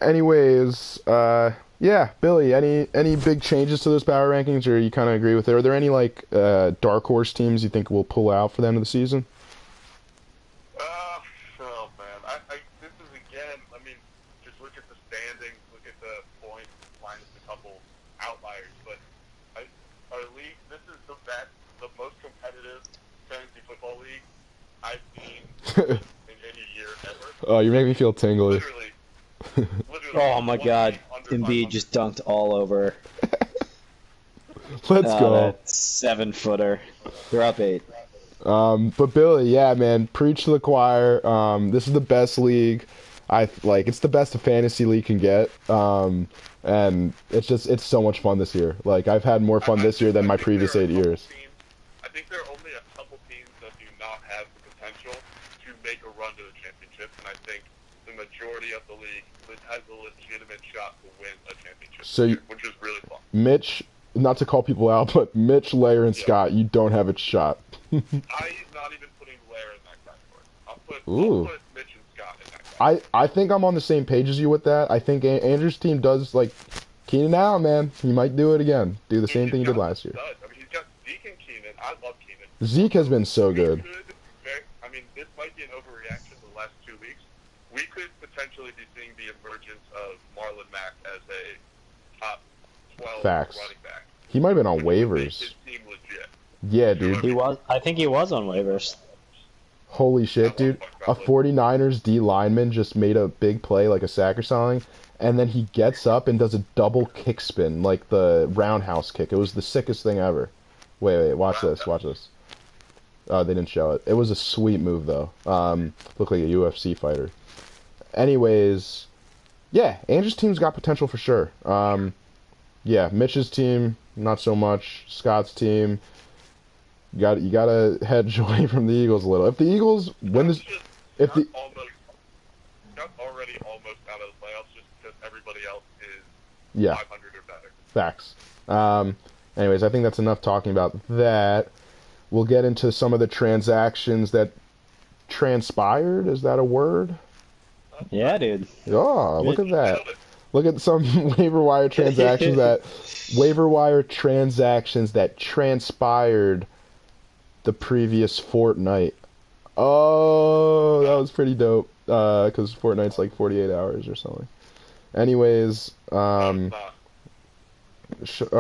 Anyways, yeah, Billy, any big changes to those power rankings, or you kind of agree with it? Are there any like dark horse teams you think will pull out for the end of the season? Oh man, this is again. I mean, just look at the standings, look at the points, minus a couple outliers. But our league, this is the best, the most competitive fantasy football league I've seen in any year ever. Oh, you're making me feel tingly. Literally. Oh my God, under Embiid 500. just dunked all over. Let's go. That 7-footer. They're up 8. But Billy, yeah, man, preach to the choir. This is the best league. It's the best a fantasy league can get. And it's so much fun this year. Like, I've had more fun this year than my previous 8 years. I think there are only a couple teams that do not have the potential to make a run to the championship, and I think the majority of the league has a legitimate shot to win a championship, So which is really fun. Mitch, not to call people out, but Mitch, Lair, and Scott, you don't have a shot. I'm not even putting Lair in that category. I'll put Mitch and Scott in that category. I think I'm on the same page as you with that. I think Andrew's team does, like, Keenan Allen, man. He might do it again. Do the same thing he did last year. I mean, he's got Zeke and Keenan. I love Keenan. Zeke has been so good. I mean, this might be an overreaction the last 2 weeks. We could potentially be seeing the emergence of Marlon Mack as a top 12 Facts. running back. He might have been on Which would make waivers. his team legit. Yeah, dude. He was. I think he was on waivers. Holy shit, dude. A 49ers D lineman just made a big play, like a sack or something, and then he gets up and does a double kick spin, like the roundhouse kick. It was the sickest thing ever. Wait, watch this, watch this. Oh, they didn't show it. It was a sweet move, though. Looked like a UFC fighter. Anyways, yeah, Andrew's team's got potential for sure. Yeah, Mitch's team, not so much. Scott's team, you gotta hedge away from the Eagles a little. If the Eagles win this, if the Scott's already almost out of the playoffs just because everybody else is yeah, 500 or better. facts. Anyways, I think that's enough talking about that. We'll get into some of the transactions that transpired. Is that a word? Yeah, dude. Oh, look at that. Look at some waiver wire transactions that transpired the previous fortnight. Oh, that was pretty dope. Because Fortnite's like 48 hours or something. Anyways, oh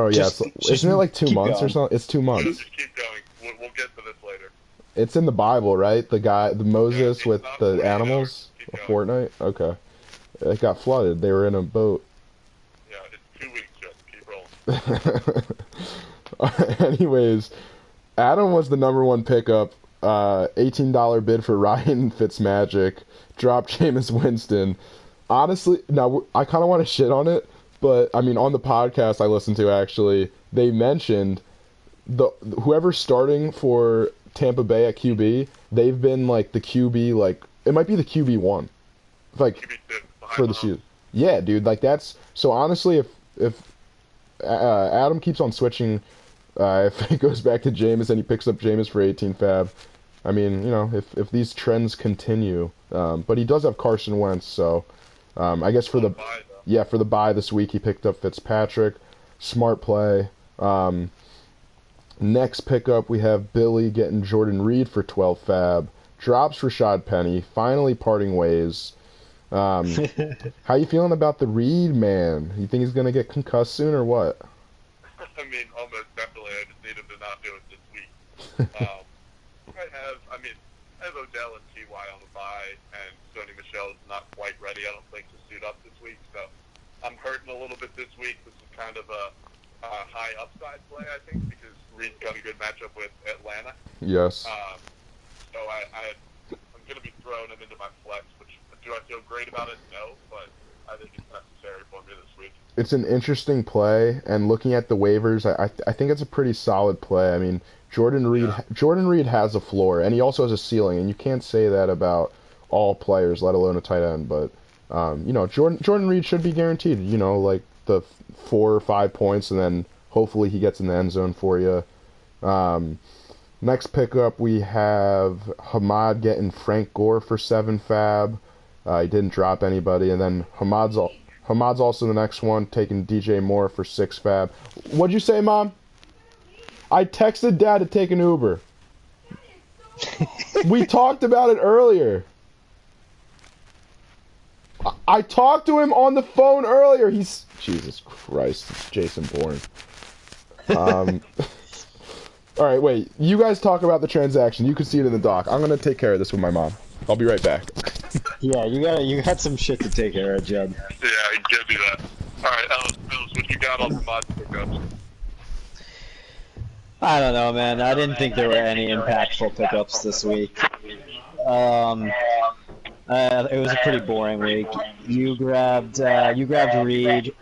yeah, isn't it like 2 months or something? It's 2 months. Just keep going. We'll get to this later. It's in the Bible, right? The Moses it's with not the 48 animals. hours. Keep Fortnite. Okay. It got flooded. They were in a boat. Yeah, it's 2 weeks, just keep rolling. Anyways, Adam was the #1 pickup. $18 bid for Ryan Fitzmagic. Dropped Jameis Winston. Honestly, now I kind of want to shit on it, but I mean, on the podcast I listened to, actually, they mentioned whoever's starting for Tampa Bay at QB, they've been like the QB like it might be the QB1. Like QB2 for the behind season. Yeah, dude. Like that's so. Honestly, if Adam keeps on switching, if it goes back to Jameis and he picks up Jameis for 18 fab, I mean, you know, if these trends continue, but he does have Carson Wentz, so I guess for the bye, though. yeah for the bye this week he picked up Fitzpatrick, smart play. Next pickup we have Billy getting Jordan Reed for 12 fab, drops Rashad Penny, finally parting ways. How you feeling about the Reed man? You think he's gonna get concussed soon or what? I mean, almost definitely. I just need him to not do it this week. I have Odell and T.Y. on the bye, and Sony Michel's not quite ready, I don't think, to suit up this week. So I'm hurting a little bit this week. This is kind of a high upside play, I think, because Reed's got a good matchup with Atlanta. Yes. So I'm going to be throwing him into my flex, which do I feel great about it? No, but I think it's necessary for me this week. It's an interesting play, and looking at the waivers, I think it's a pretty solid play. I mean, Jordan Reed has a floor, and he also has a ceiling, and you can't say that about all players, let alone a tight end. But you know, Jordan Reed should be guaranteed. You know, like the 4 or 5 points, and then hopefully he gets in the end zone for you. Next pickup, we have Hamad getting Frank Gore for 7 fab. He didn't drop anybody, and then Hamad's also the next one, taking DJ Moore for 6 fab. What'd you say, Mom? I texted Dad to take an Uber. We talked about it earlier. I talked to him on the phone earlier. He's... Jesus Christ, it's Jason Bourne. Alright, wait. You guys talk about the transaction. You can see it in the doc. I'm gonna take care of this with my mom. I'll be right back. Yeah, you got some shit to take care of, Jed. Yeah, give me that. Alright, Ellis, what you got on the mod pickups? I don't know, man. I didn't think there were any impactful pickups this week. It was a pretty boring week. You grabbed Reed.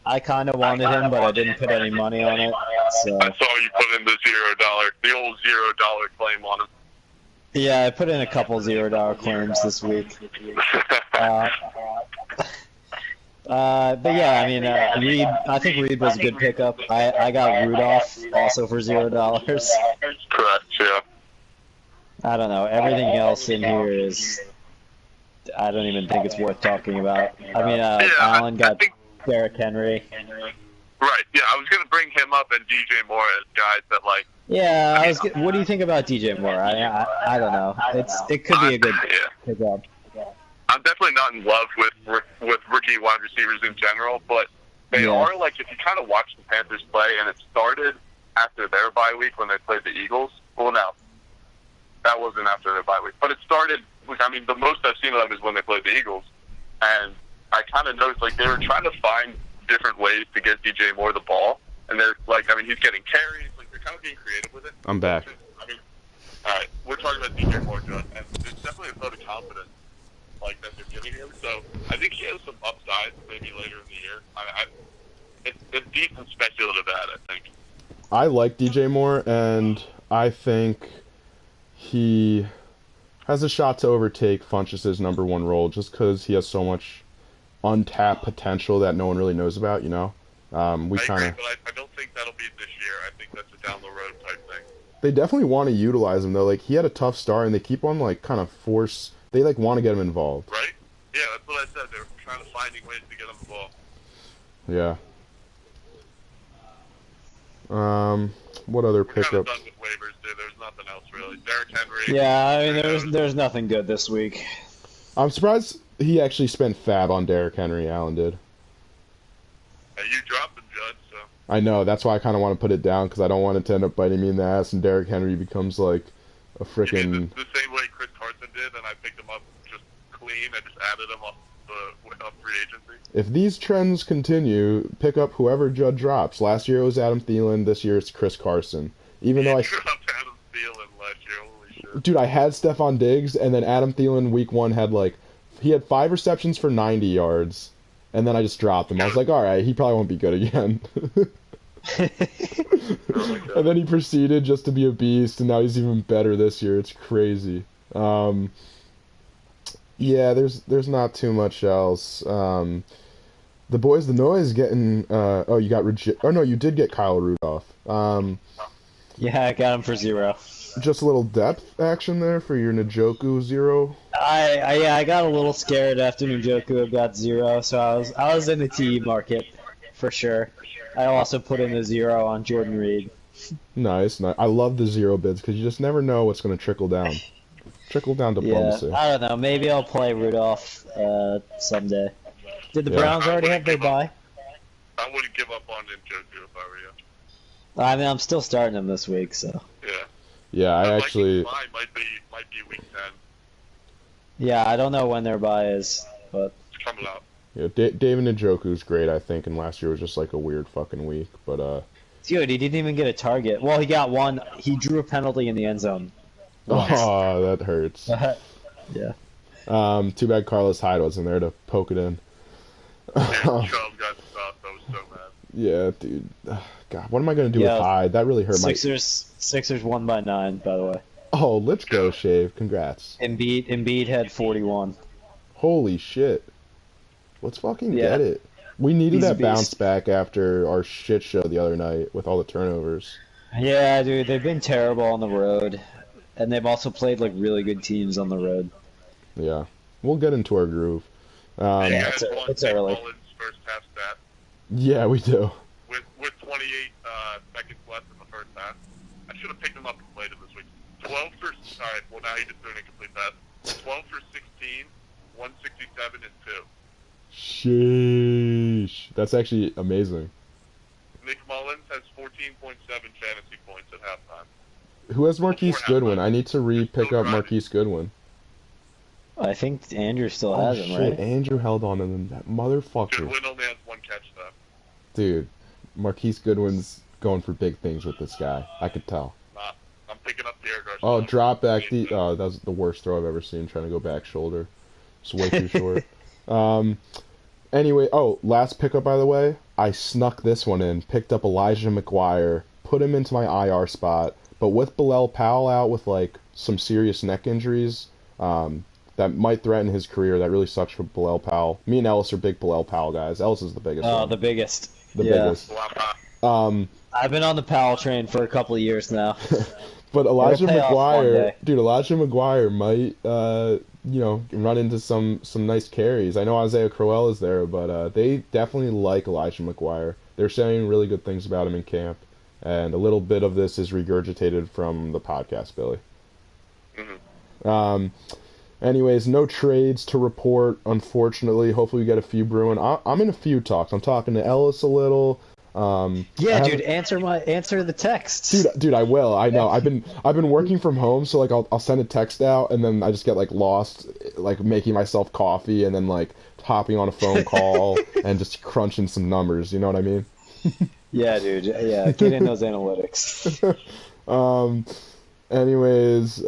I kind of wanted him, but I didn't put any money on it. So. I saw you put in the old $0 claim on him. Yeah, I put in a couple $0 claims this week. But yeah, I mean, Reed. I think Reed was a good pickup. I got Rudolph also for $0. Correct. Yeah. I don't know. Everything else in here is. I don't even think it's worth talking about. I mean, Allen got Derrick Henry. Right. Yeah, I was gonna bring him up and DJ Moore as guys that like. Yeah, what do you think about DJ Moore? I don't know. It could be a good pickup. I'm definitely not in love with rookie wide receivers in general, but they are, like, if you kind of watch the Panthers play, and it started after their bye week when they played the Eagles. Well, no, that wasn't after their bye week, but it started. I mean, the most I've seen of them is when they played the Eagles, and I kind of noticed like they were trying to find different ways to get DJ Moore the ball, and they're like, I mean, he's getting carries, like they're kind of being creative with it. I'm back. I mean, all right, we're talking about DJ Moore, John, and there's definitely a vote of confidence like that they're giving him. So I think he has some upside maybe later in the year. It's decent speculative ad, I think. I like DJ Moore, and I think he has a shot to overtake Funchess' #1 role just because he has so much untapped potential that no one really knows about, you know? I agree, but I don't think that'll be this year. I think that's a down-the-road type thing. They definitely want to utilize him, though. Like, he had a tough start, and they keep on, like, kind of force... They, like, want to get him involved. Right? Yeah, that's what I said. They're trying to find ways to get him involved. Yeah. What other pickups? We're kind of done with waivers, dude. There's nothing else, really. Derrick Henry... Yeah, I mean, there's nothing good this week. I'm surprised he actually spent fab on Derrick Henry, Allen did. You dropped him, Judge, so... I know, that's why I kind of want to put it down, because I don't want it to end up biting me in the ass, and Derrick Henry becomes, like, a freaking... The same way Chris Carson did, and I picked him up just clean. I just added him off free agency. If these trends continue, pick up whoever Judd drops. Last year it was Adam Thielen, this year it's Chris Carson. Even though I dropped Adam Thielen last year, holy shit. Dude, I had Stephon Diggs, and then Adam Thielen week 1 had, like... He had 5 receptions for 90 yards, and then I just dropped him. I was like, alright, he probably won't be good again. And then he proceeded just to be a beast, and now he's even better this year. It's crazy. Yeah, there's not too much else. The boys, the noise getting. Oh, you got Oh no, you did get Kyle Rudolph. Yeah, I got him for 0. Just a little depth action there for your Njoku 0. I got a little scared after Njoku got 0, so I was in the TE market for sure. I also put in a 0 on Jordan Reed. Nice, nice. I love the 0 bids because you just never know what's going to trickle down. Trickle down Yeah, diplomacy. I don't know. Maybe I'll play Rudolph someday. Did the Yeah. Browns already have their bye? I wouldn't give up on Njoku if I were you. I mean, I'm still starting him this week, so. Yeah. Yeah, I actually. Mine might be week 10. Yeah, I don't know when their bye is, but. It's coming out. Yeah, David Njoku's great, I think, and last year was just like a weird fucking week. But Dude, he didn't even get a target. Well, he got one. He drew a penalty in the end zone. oh, that hurts. Yeah. Too bad Carlos Hyde wasn't there to poke it in. Yeah, Chubb got stopped. I was so mad. Yeah, dude. God, what am I gonna do Yeah, with Hyde? That really hurt Sixers won by 9, by the way. Oh, let's go, Shave. Congrats. Embiid had 41. Holy shit. Let's fucking Yeah. get it. We needed He's a that bounce beast. back after our shit show the other night with all the turnovers. Yeah, dude, they've been terrible on the road, and they've also played like really good teams on the road. Yeah. We'll get into our groove. You Yeah, guys want it's Nick early. Mullins' first half stat Yeah, we do. with 28 seconds left in the first half. I should have picked him up and played him this week. 12 for. All right. Well, now he just threw an incomplete pass. 12 for 16, 167 and 2. Sheesh. That's actually amazing. Nick Mullins has 14.7 fantasy points at halftime. Who has Marquise Before Goodwin? halftime. I need to re-pick Still up grinding. Marquise Goodwin. I think Andrew still Oh has him, shit, right? Andrew held on to them. That motherfucker. Goodwin only has 1 catch though. Dude, Marquise Goodwin's going for big things with this guy. I could tell. Nah, I'm picking up Derek Rush. Oh, drop back the. Oh, that was the worst throw I've ever seen. Trying to go back shoulder. It's way too short. Anyway, last pickup by the way. I snuck this one in. Picked up Elijah McGuire. Put him into my IR spot. But with Bilal Powell out with like some serious neck injuries, that might threaten his career. That really sucks for Bilal Powell. Me and Ellis are big Bilal Powell guys. Ellis is the biggest. Oh, one. the biggest. The Yeah. biggest. Wow. I've been on the Powell train for a couple of years now. But Elijah pay off one McGuire, day. dude, Elijah McGuire might, run into some nice carries. I know Isaiah Crowell is there, but they definitely like Elijah McGuire. They're saying really good things about him in camp, and a little bit of this is regurgitated from the podcast, Billy. Mhm. Anyways, no trades to report, unfortunately. Hopefully we get a few brewing. I'm in a few talks. I'm talking to Ellis a little. I Yeah, haven't- dude, answer the texts. Dude, I will. I know. I've been working from home, so like I'll send a text out, and then I just get like lost, like making myself coffee, and then like hopping on a phone call and just crunching some numbers. You know what I mean? Yeah, dude. Yeah, get in those analytics. Anyways,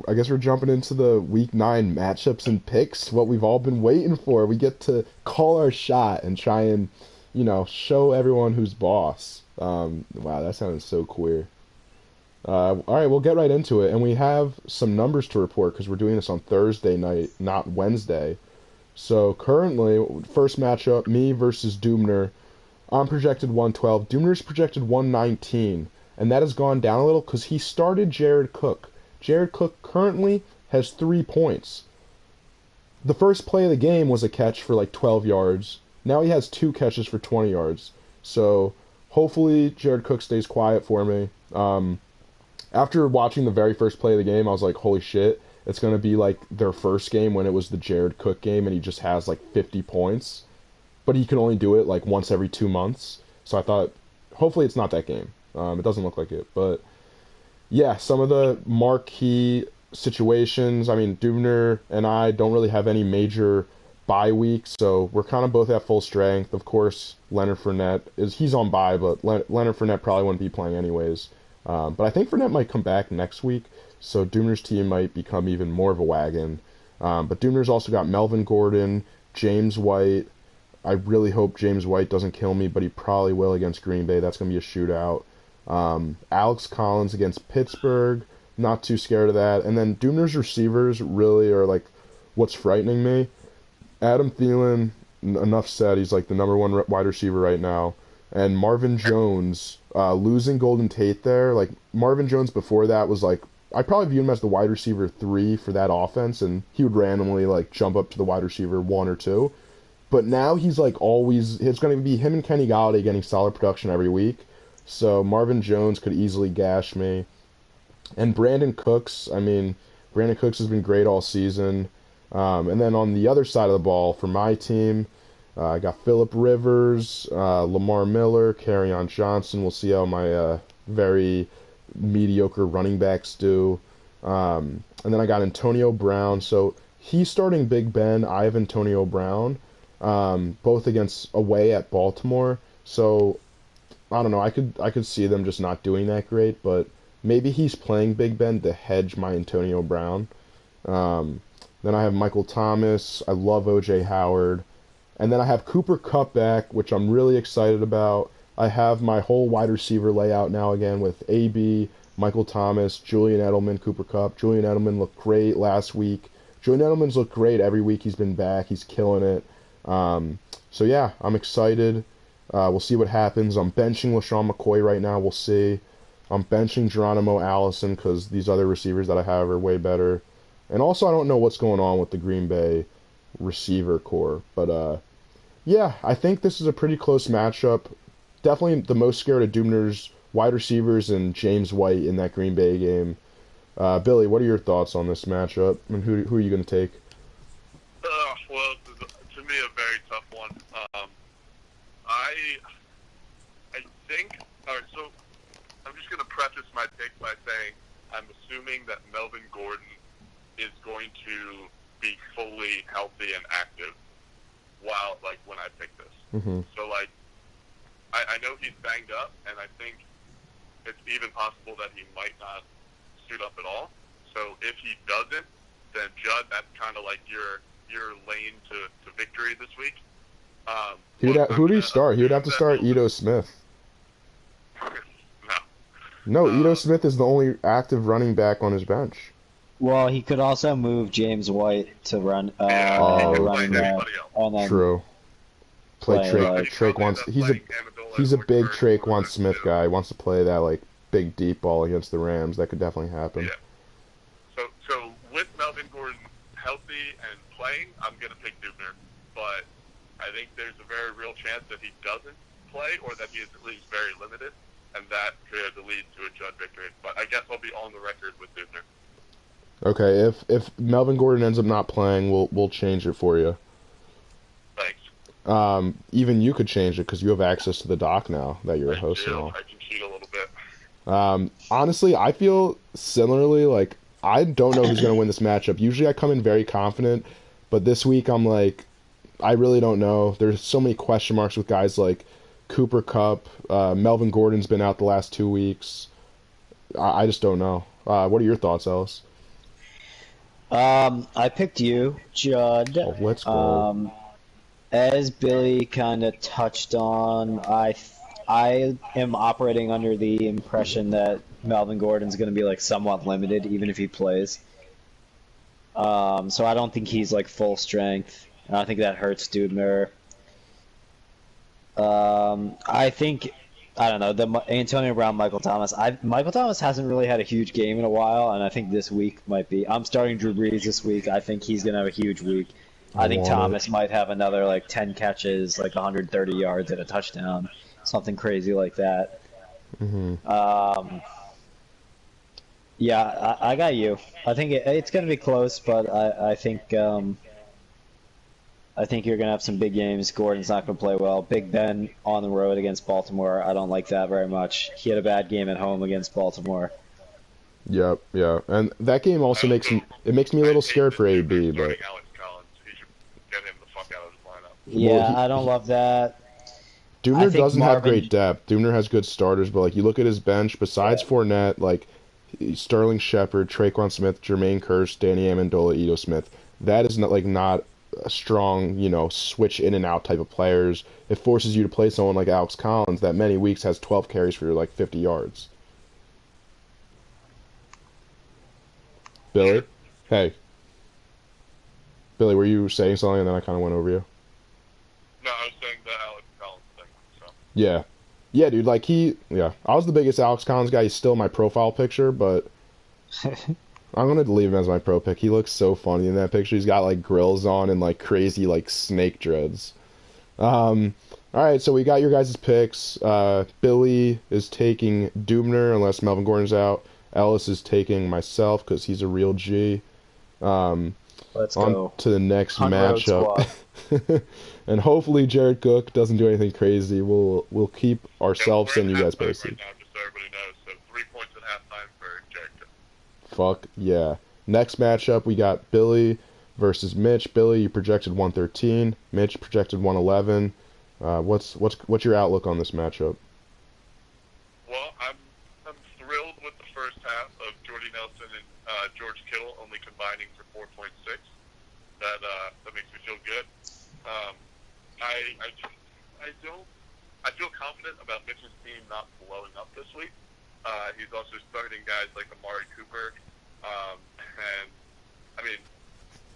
I guess we're jumping into the week 9 matchups and picks. What we've all been waiting for. We get to call our shot and try and, show everyone who's boss. Wow, that sounded so queer. All right, we'll get right into it. And we have some numbers to report because we're doing this on Thursday night, not Wednesday. So currently, first matchup, me versus Doomner. I'm projected 112. Doomner's projected 119. And that has gone down a little because he started Jared Cook. Jared Cook currently has 3 points. The first play of the game was a catch for like 12 yards. Now he has 2 catches for 20 yards. So hopefully Jared Cook stays quiet for me. After watching the very first play of the game, I was like, holy shit, it's going to be like their first game when it was the Jared Cook game and he just has like 50 points. But he can only do it like once every 2 months. So I thought, hopefully it's not that game. It doesn't look like it. But yeah, some of the marquee situations. I mean, Dubner and I don't really have any major bye weeks, so we're kind of both at full strength. Of course, Leonard Fournette he's on bye, but Leonard Fournette probably wouldn't be playing anyways. But I think Fournette might come back next week, so Dubner's team might become even more of a wagon. But Dubner's also got Melvin Gordon, James White. I really hope James White doesn't kill me, but he probably will against Green Bay. That's going to be a shootout. Alex Collins against Pittsburgh, not too scared of that. And then Dubner's receivers really are like what's frightening me. Adam Thielen, enough said, he's like the number one wide receiver right now. And Marvin Jones, losing Golden Tate there, like Marvin Jones before that was like, I probably view him as the wide receiver 3 for that offense, and he would randomly like jump up to the wide receiver 1 or 2. But now he's like always, it's going to be him and Kenny Galladay getting solid production every week. So Marvin Jones could easily gash me. And Brandon Cooks, I mean, Brandon Cooks has been great all season. And then on the other side of the ball for my team, I got Phillip Rivers, Lamar Miller, Kerryon Johnson. We'll see how my very mediocre running backs do. And then I got Antonio Brown. So he's starting Big Ben. I have Antonio Brown, both against away at Baltimore. So I don't know. I could see them just not doing that great, but maybe he's playing Big Ben to hedge my Antonio Brown. Then I have Michael Thomas. I love O.J. Howard. And then I have Cooper Kupp back, which I'm really excited about. I have my whole wide receiver layout now again with AB, Michael Thomas, Julian Edelman, Cooper Kupp. Julian Edelman looked great last week. Julian Edelman's looked great every week he's been back. He's killing it. So yeah, I'm excited. We'll see what happens. I'm benching LaShawn McCoy right now. We'll see. I'm benching Geronimo Allison because these other receivers that I have are way better. And also, I don't know what's going on with the Green Bay receiver core. But, yeah, I think this is a pretty close matchup. Definitely the most scared of Dubner's wide receivers and James White in that Green Bay game. Billy, what are your thoughts on this matchup? And who are you going to take? Well, to me, a very tough one. I think... All right, so I'm just going to preface my pick by saying I'm assuming that Melvin Gordon is going to be fully healthy and active when I pick this. Mm-hmm. So, I know he's banged up, and I think it's even possible that he might not suit up at all. So, if he doesn't, then Judd, that's kind of like your lane to victory this week. Who do you start? He would have to start Ito Smith. No, Ito Smith is the only active running back on his bench. Well, he could also move James White to run. Running back. True. Play Traquan. He's a big Traquan Smith guy. He wants to play that big deep ball against the Rams. That could definitely happen. Yeah. So with Melvin Gordon healthy and playing, I'm gonna pick Dubner. But I think there's a very real chance that he doesn't play, or that he is at least very limited, and that could lead to a Judd victory. But I guess I'll be on the record with Dubner. Okay, if Melvin Gordon ends up not playing, we'll change it for you. Thanks. Even you could change it because you have access to the doc now that you're a host and all. I can cheat a little bit. Honestly, I feel similarly. I don't know who's going to win this matchup. Usually I come in very confident, but this week I'm I really don't know. There's so many question marks with guys like Cooper Kupp. Melvin Gordon's been out the last 2 weeks. I just don't know. What are your thoughts, Ellis? I picked you, Judd. Oh, let's go. As Billy kind of touched on, I am operating under the impression that Melvin Gordon's going to be somewhat limited, even if he plays. So I don't think he's full strength. And I think that hurts Dubner. I don't know, the Antonio Brown, Michael Thomas. Michael Thomas hasn't really had a huge game in a while, and I think this week might be. I'm starting Drew Brees this week. I think he's going to have a huge week. I think Thomas might have another 10 catches, 130 yards and a touchdown, something crazy like that. Mm-hmm. Yeah, I got you. I think it's going to be close, but I think you're going to have some big games. Gordon's not going to play well. Big Ben on the road against Baltimore. I don't like that very much. He had a bad game at home against Baltimore. Yep, yeah. And that game also makes me a little scared for AB, but Alex Collins. He should get him the fuck out of his lineup. Yeah, I don't love that. Dubner doesn't have great depth. Dubner has good starters, but you look at his bench, besides Fournette, Sterling Shepard, Traquan Smith, Jermaine Kearse, Danny Amendola, Ito Smith. That is not a strong, switch in and out type of players. It forces you to play someone like Alex Collins that many weeks has 12 carries for 50 yards. Billy? Hey. Billy, were you saying something and then I kind of went over you? No, I was saying the Alex Collins thing. So. Yeah. Yeah, dude, like yeah. I was the biggest Alex Collins guy. He's still my profile picture, but I'm gonna leave him as my pro pick. He looks so funny in that picture. He's got like grills on and like crazy like snake dreads. All right, so we got your guys' picks. Billy is taking Dubner unless Melvin Gordon's out. Ellis is taking myself because he's a real G. Let's on go. to the next Hunt Road matchup. And hopefully Jared Cook doesn't do anything crazy. We'll keep ourselves and you guys posted. Right now, just so everybody knows. So 3 points at halftime for Jared Cook. Fuck yeah. Next matchup, we got Billy versus Mitch. Billy, you projected 113. Mitch projected 111. What's your outlook on this matchup? Well, I'm thrilled with the first half of Jordy Nelson and George Kittle only combining for 4.6. That makes me feel good. I feel confident about Mitch's team not blowing up this week. He's also starting guys like Amari Cooper, and I mean,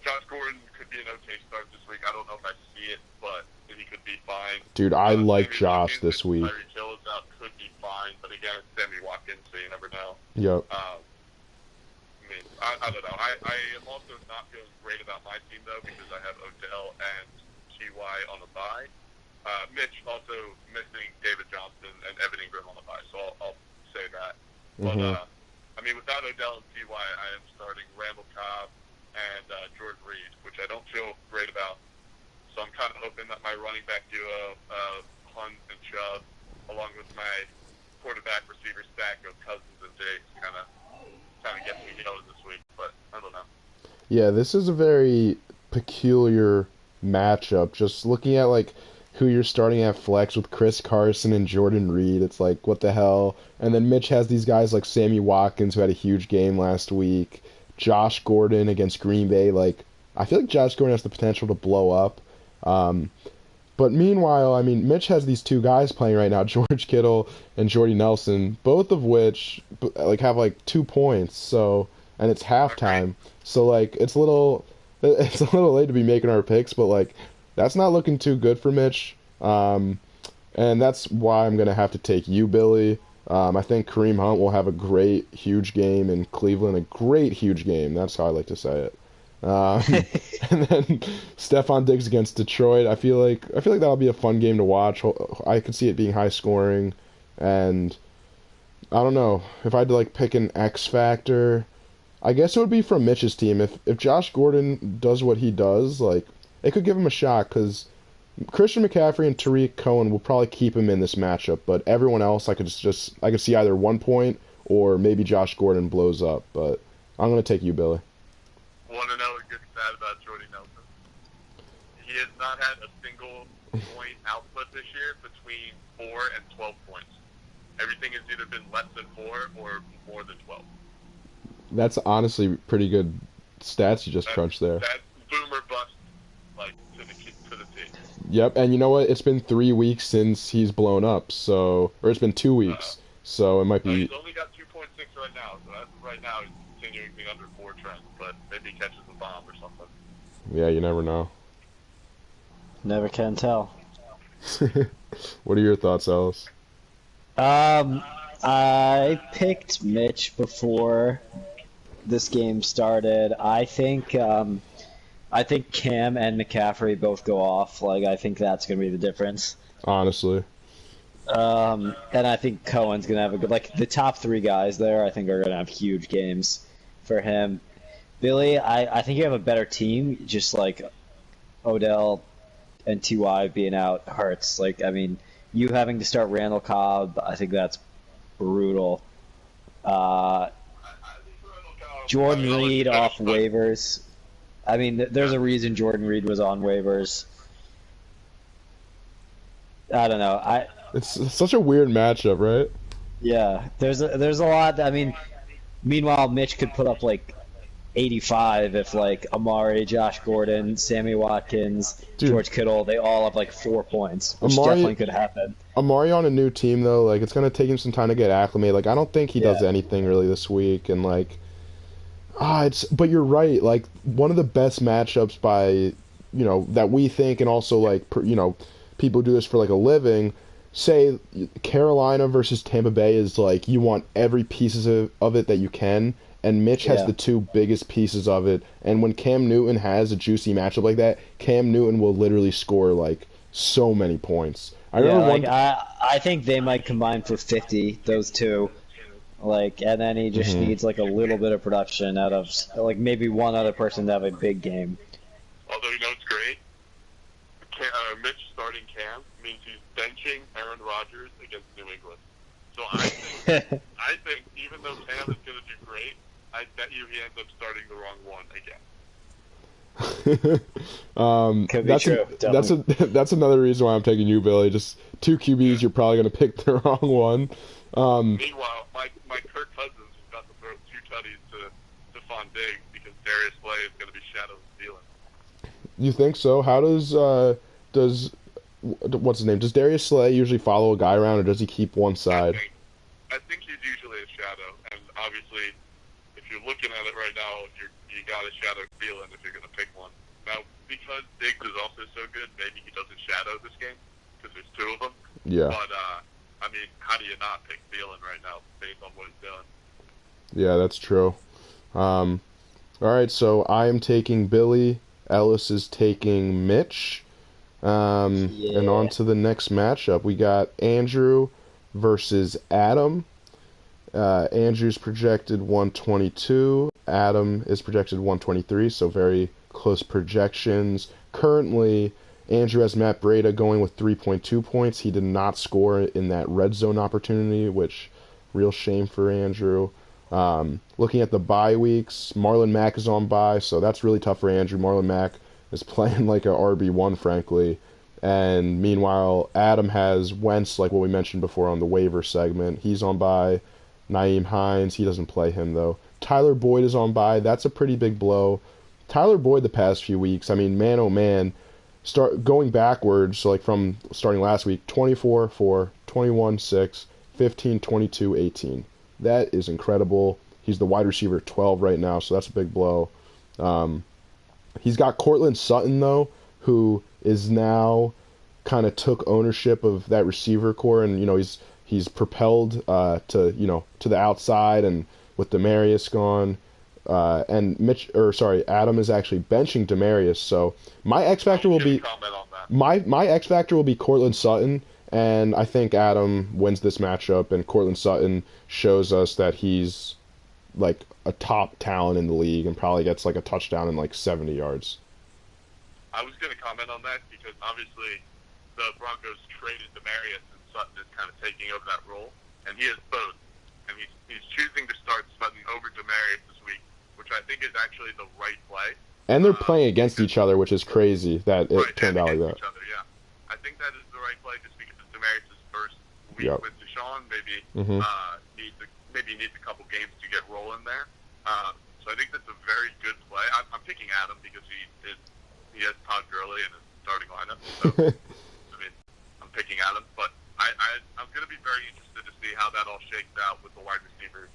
Josh Gordon could be an okay start this week. I don't know if I see it, but he could be fine. Dude, I like Sammy Josh Watkins, this week. Tyreek Hill is out, could be fine, but again, it's Sammy Watkins, so you never know. Yep. I don't know. I am also not feeling great about my team, though, because I have Odell and T.Y. on a bye. Mitch also missing David Johnson and Evan Ingram on the bye, so I'll say that. But, I mean, without Odell and T.Y., I am starting Randall Cobb and Jordan Reed, which I don't feel great about. So I'm kind of hoping that my running back duo, Hunt and Chubb, along with my quarterback receiver stack of Cousins and Jakes, kind of gets me going this week. But I don't know. Yeah, this is a very peculiar matchup. Just looking at like who you're starting at flex with Chris Carson and Jordan Reed, it's like what the hell. And then Mitch has these guys like Sammy Watkins who had a huge game last week. Josh Gordon against Green Bay. Like I feel like Josh Gordon has the potential to blow up. But meanwhile, I mean, Mitch has these two guys playing right now, George Kittle and Jordy Nelson, both of which like have like 2 points. So, and it's halftime. So like it's a little late to be making our picks, but like that's not looking too good for Mitch. And that's why I'm gonna have to take you, Billy. I think Kareem Hunt will have a great, huge game in Cleveland. A great, huge game. That's how I like to say it. And then Stephon Diggs against Detroit. I feel like that'll be a fun game to watch. I could see it being high scoring, and I don't know if I had to like pick an X factor. I guess it would be from Mitch's team. If Josh Gordon does what he does, like it could give him a shot because Christian McCaffrey and Tariq Cohen will probably keep him in this matchup. But everyone else, I could see either 1 point or maybe Josh Gordon blows up. But I'm gonna take you, Billy. Want to know a good stat about Jordy Nelson? He has not had a single point output this year between 4 and 12 points. Everything has either been less than 4 or more than 12. That's honestly pretty good stats you just crunched there. That's boomer bust, like to the T. Yep, and you know what? It's been 3 weeks since he's blown up, or it's been 2 weeks, so it might be. He's only got 2.6 right now, so that's right now he's continuing the under 4 trend, but maybe he catches a bomb or something. Yeah, you never know. Never can tell. What are your thoughts, Ellis? I picked Mitch before this game started. I think Cam and McCaffrey both go off. Like I think that's gonna be the difference. Honestly. And I think Cohen's gonna have a good. Like the top 3 guys there, I think are gonna have huge games for him. Billy, I think you have a better team. Just like Odell and T.Y. being out hurts. Like I mean, you having to start Randall Cobb, I think that's brutal. Jordan Reed off waivers. I mean, there's a reason Jordan Reed was on waivers. I don't know. It's such a weird matchup, right? Yeah, there's a lot. I mean, meanwhile, Mitch could put up like 85 if like Amari, Josh Gordon, Sammy Watkins, George Kittle, they all have like 4 points, which definitely could happen. Amari on a new team though, like it's gonna take him some time to get acclimated. Like I don't think he does anything really this week, and like But you're right. Like one of the best matchups by, that we think, and also like, people who do this for like a living. Say Carolina versus Tampa Bay is like you want every pieces of it that you can, and Mitch has Yeah. the two biggest pieces of it. And when Cam Newton has a juicy matchup like that, Cam Newton will literally score like so many points. I Yeah, remember like one. I think they might combine for 50, those two. Like, and then he just Mhm. needs like a little bit of production out of like maybe one other person to have a big game. Although, it's great. Mitch starting Cam means he's benching Aaron Rodgers against New England. So I think even though Cam is going to do great, I bet you he ends up starting the wrong one again. Could be That's true. Definitely. that's another reason why I'm taking you, Billy. Just two QBs, you're probably gonna pick the wrong one. Meanwhile, my Kirk Cousins is about to throw 2 tutties to Stephon Diggs because Darius Slay is going to be shadow stealing. You think so? How does what's his name? Does Darius Slay usually follow a guy around, or does he keep one side? I think he's usually a shadow, and obviously, if you're looking at it right now, you got a shadow Thielen if you're going to pick one. Now, because Diggs is also so good, maybe he doesn't shadow this game because there's 2 of them. Yeah, But I mean, how do you not pick Thielen right now based on what he's doing? yeah, that's true. All right, so I am taking Billy. Ellis is taking Mitch. And on Yeah. to the next matchup. We got Andrew versus Adam. Andrew's projected 122. Adam is projected 123, so very close projections. Currently, Andrew has Matt Breida going with 3.2 points. He did not score in that red zone opportunity, which real shame for Andrew. Looking at the bye weeks, Marlon Mack is on bye, so that's really tough for Andrew. Marlon Mack is playing like a RB1, frankly. And meanwhile, Adam has Wentz, like what we mentioned before on the waiver segment. He's on bye. Naeem Hines, he doesn't play him, though. Tyler Boyd is on bye. That's a pretty big blow. Tyler Boyd the past few weeks, I mean, man, oh man. Start going backwards, so like from starting last week, 24-4, 21-6, 15, 22, 18. That is incredible. He's the wide receiver 12 right now, so that's a big blow. He's got Cortland Sutton, though, who is now kind of took ownership of that receiver core, and he's propelled to the outside, and with Demarius gone, and Adam is actually benching Demarius. So my X factor will be Comment on that. my X factor will be Cortland Sutton, and I think Adam wins this matchup, and Cortland Sutton shows us that he's like a top talent in the league and probably gets like a touchdown in like 70 yards. I was going to comment on that because obviously the Broncos traded Demarius and Sutton is kind of taking over that role, and he has both. And he's choosing to start Sutton over Demarius this week, which I think is actually the right play. And they're playing against each other, which is crazy that it Right, turned and out like against that. each other, yeah. I think that is the right play just because it's Demarius' first week Yep. with Deshaun. Maybe Mhm. he needs a couple games to get rolling there. So I think that's a very good play. I'm picking Adam because he has Todd Gurley in his starting lineup. So I mean, I'm picking Adam, but I'm going to be very interested to see how that all shakes out with the wide receiver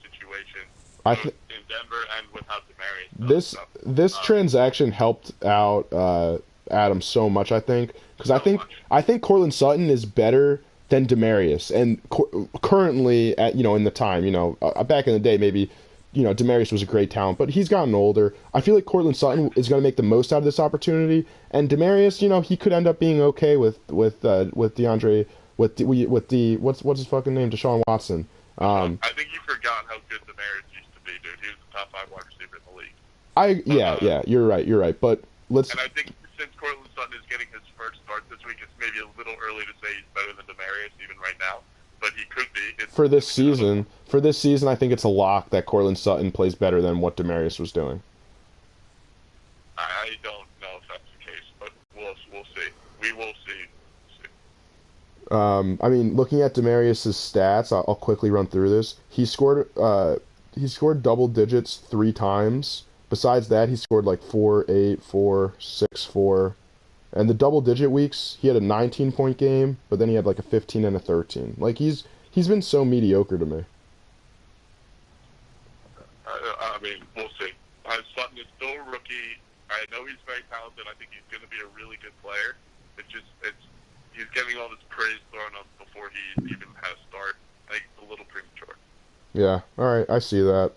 situation both in Denver and without Demarius. This transaction helped out Adam so much, I think, because I think Cortland Sutton is better than Demarius, and currently at in the time, back in the day, maybe Demarius was a great talent, but he's gotten older. I feel like Cortland Sutton is going to make the most out of this opportunity, and Demarius, he could end up being okay with DeAndre with the what's his fucking name, Deshaun Watson. I think you forgot how good Demarius used to be, dude. He was the top 5 wide receiver in the league. Yeah, you're right, but let's. And I think since Cortland Sutton is getting his first start this week, it's maybe a little early to say he's better than Demarius even right now, but he could be. For this season, I think it's a lock that Cortland Sutton plays better than what Demarius was doing. I don't know if that's the case, but we'll see. We will see. I mean, looking at Demarius' stats, I'll quickly run through this. He scored double digits 3 times. Besides that, he scored like 4, 8, 4, 6, 4. And the double digit weeks, he had a 19-point game, but then he had like a 15 and a 13. Like he's been so mediocre to me. I mean, we'll see. Sutton is still a rookie. I know he's very talented. I think he's going to be a really good player. He's getting all this praise thrown up before he even has a start. I think it's a little premature. Yeah, all right, I see that.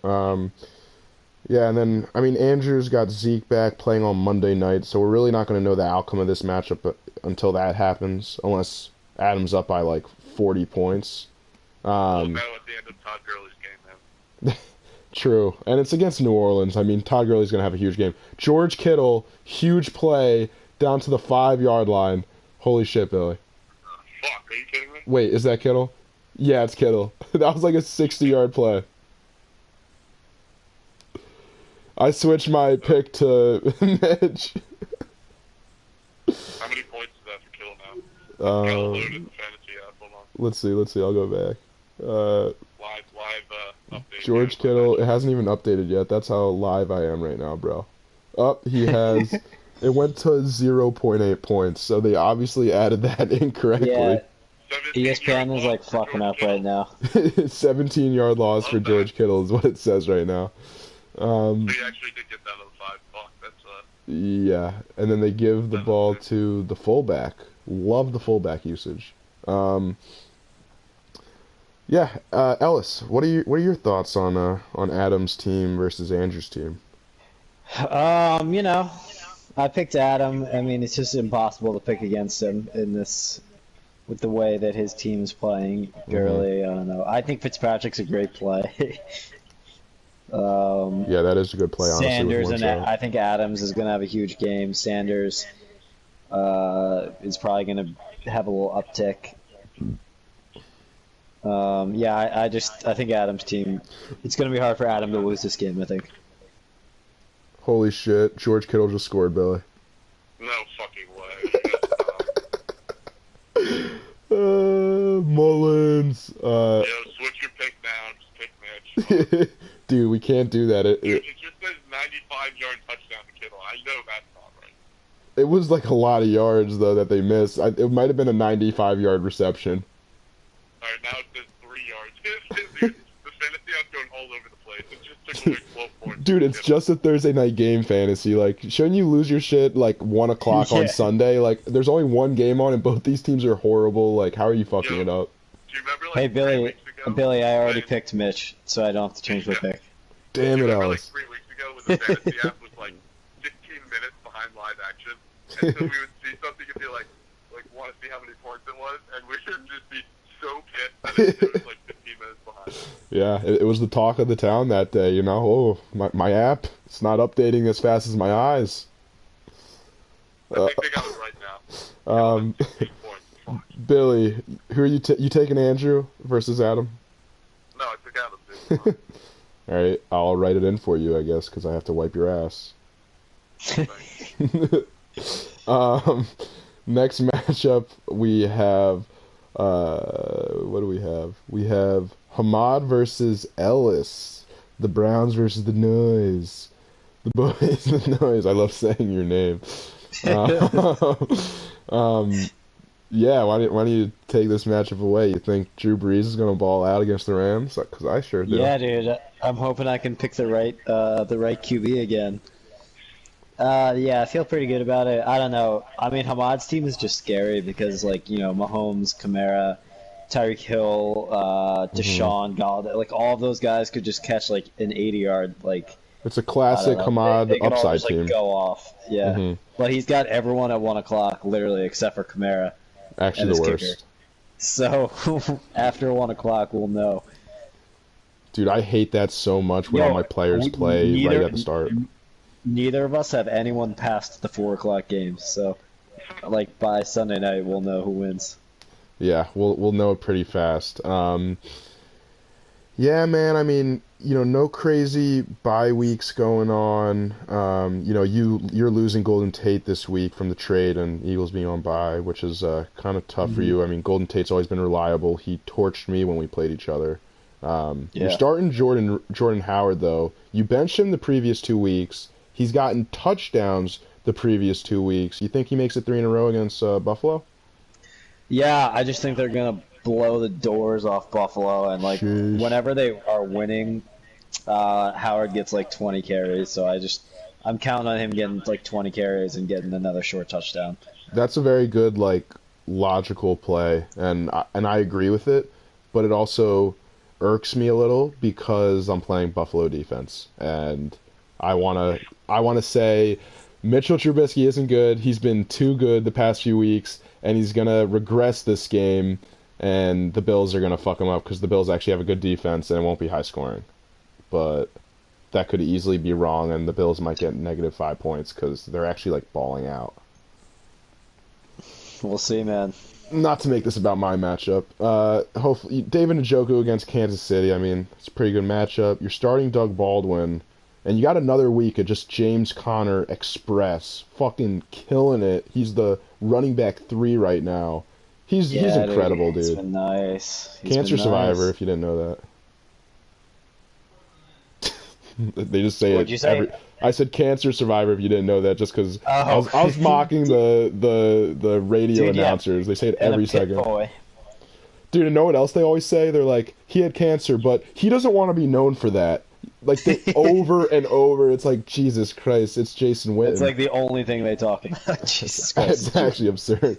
Yeah, and then, I mean, Andrews got Zeke back playing on Monday night, so we're really not going to know the outcome of this matchup until that happens, unless Adams up by, like, 40 points. We'll know at the end of Todd Gurley's game, man. True, and it's against New Orleans. I mean, Todd Gurley's going to have a huge game. George Kittle, huge play, down to the 5-yard line. Holy shit, Billy. Fuck, are you kidding me? Wait, is that Kittle? Yeah, it's Kittle. That was like a 60-yard play. I switched my pick to Mitch. How many points is that for Kittle now? Got loaded in the fantasy app. Hold on. Let's see. I'll go back. Live update. George Kittle, it hasn't even updated yet. That's how live I am right now, bro. He has... It went to 0.8 points, so they obviously added that incorrectly. Yeah, ESPN is like fucking up right now. 17-yard loss for George Kittle is what it says right now. He actually did get that on the 5. Fuck, that's Yeah, and then they give the ball to the fullback. Love the fullback usage. Ellis, what are your thoughts on Adam's team versus Andrew's team? I picked Adam. I mean, it's just impossible to pick against him in this, with the way that his team's playing. Gurley, I don't know. I think Fitzpatrick's a great play. Yeah, that is a good play, honestly. Sanders, and I think Adams is going to have a huge game. Sanders is probably going to have a little uptick. I think Adam's team, it's going to be hard for Adam to lose this game, I think. Holy shit, George Kittle just scored, Billy. No fucking way. Mullins. Yo, switch your pick now. Just pick Mitch. Dude, we can't do that. It just says 95-yard touchdown to Kittle. I know that's not right. It was like a lot of yards, though, that they missed. It might have been a 95-yard reception. Alright, now it says 3 yards. The fantasy app's going all over the place. It just took away 12 points. Dude, it's just a Thursday night game fantasy. Like, shouldn't you lose your shit like 1 o'clock on Sunday? Like, there's only one game on, and both these teams are horrible. Like, how are you fucking it up? Do you remember, hey, Billy, I already picked Mitch, so I don't have to change my pick. Damn it, remember, Ellis. 3 weeks ago when the fantasy app was like 15 minutes behind live action, and so we would see something and be like want to see how many points it was, and we would just be so pissed that it was like 15 minutes behind. Yeah, it was the talk of the town that day, you know. Oh, my app, it's not updating as fast as my eyes. I think they got it right now. Billy, who are you taking Andrew versus Adam? No, I took Adam, dude. Alright, I'll write it in for you, I guess, because I have to wipe your ass. Next matchup, we have, what do we have? We have Hamad versus Ellis. The Browns versus the Noise. The Boys, the Noise. I love saying your name. Yeah, why don't you take this matchup away? You think Drew Brees is going to ball out against the Rams? Because I sure do. Yeah, dude. I'm hoping I can pick the right QB again. Yeah, I feel pretty good about it. I don't know. I mean, Hamad's team is just scary because, like, you know, Mahomes, Kamara, Tyreek Hill, Deshaun, Galladay, like, all of those guys could just catch, like, an 80-yard, like... It's a classic Hamad they could all upside just, like, team. Go off, yeah. But he's got everyone at 1 o'clock, literally, except for Kamara. Actually, the worst. Kicker. So, after 1 o'clock, we'll know. Dude, I hate that so much when all my players play right at the start. Neither of us have anyone past the 4 o'clock games, so like by Sunday night we'll know who wins. Yeah, we'll know it pretty fast. Yeah, man. I mean, you know, no crazy bye weeks going on. You know, you're losing Golden Tate this week from the trade, and Eagles being on bye, which is kind of tough for you. I mean, Golden Tate's always been reliable. He torched me when we played each other. You're starting Jordan Howard though. You benched him the previous 2 weeks. He's gotten touchdowns the previous 2 weeks. You think he makes it 3 in a row against Buffalo? Yeah, I just think they're gonna blow the doors off Buffalo, and like whenever they are winning, Howard gets like 20 carries, so I'm counting on him getting like 20 carries and getting another short touchdown. That's a very good like logical play, and I agree with it, but it also irks me a little because I'm playing Buffalo defense, and I wanna say Mitchell Trubisky isn't good. He's been too good the past few weeks, and he's gonna regress this game, and the Bills are gonna fuck him up because the Bills actually have a good defense and it won't be high scoring. But that could easily be wrong, and the Bills might get -5 points because they're actually like balling out. We'll see, man. Not to make this about my matchup. Hopefully, David Njoku against Kansas City. I mean, it's a pretty good matchup. You're starting Doug Baldwin, and you got another week of just James Conner Express, fucking killing it. He's the running back 3 right now. He's incredible, dude. He's been nice. Cancer survivor, if you didn't know that. They just say What'd it. you say? I said cancer survivor if you didn't know that, just because Oh. I was mocking the radio Dude, yeah. announcers. They say it And every a pit second. boy. Dude, and know what else they always say? They're like, he had cancer, but he doesn't want to be known for that. Like, they, over and over, it's like, Jesus Christ, it's Jason Witten. It's like the only thing they talk about. Jesus Christ. It's actually absurd.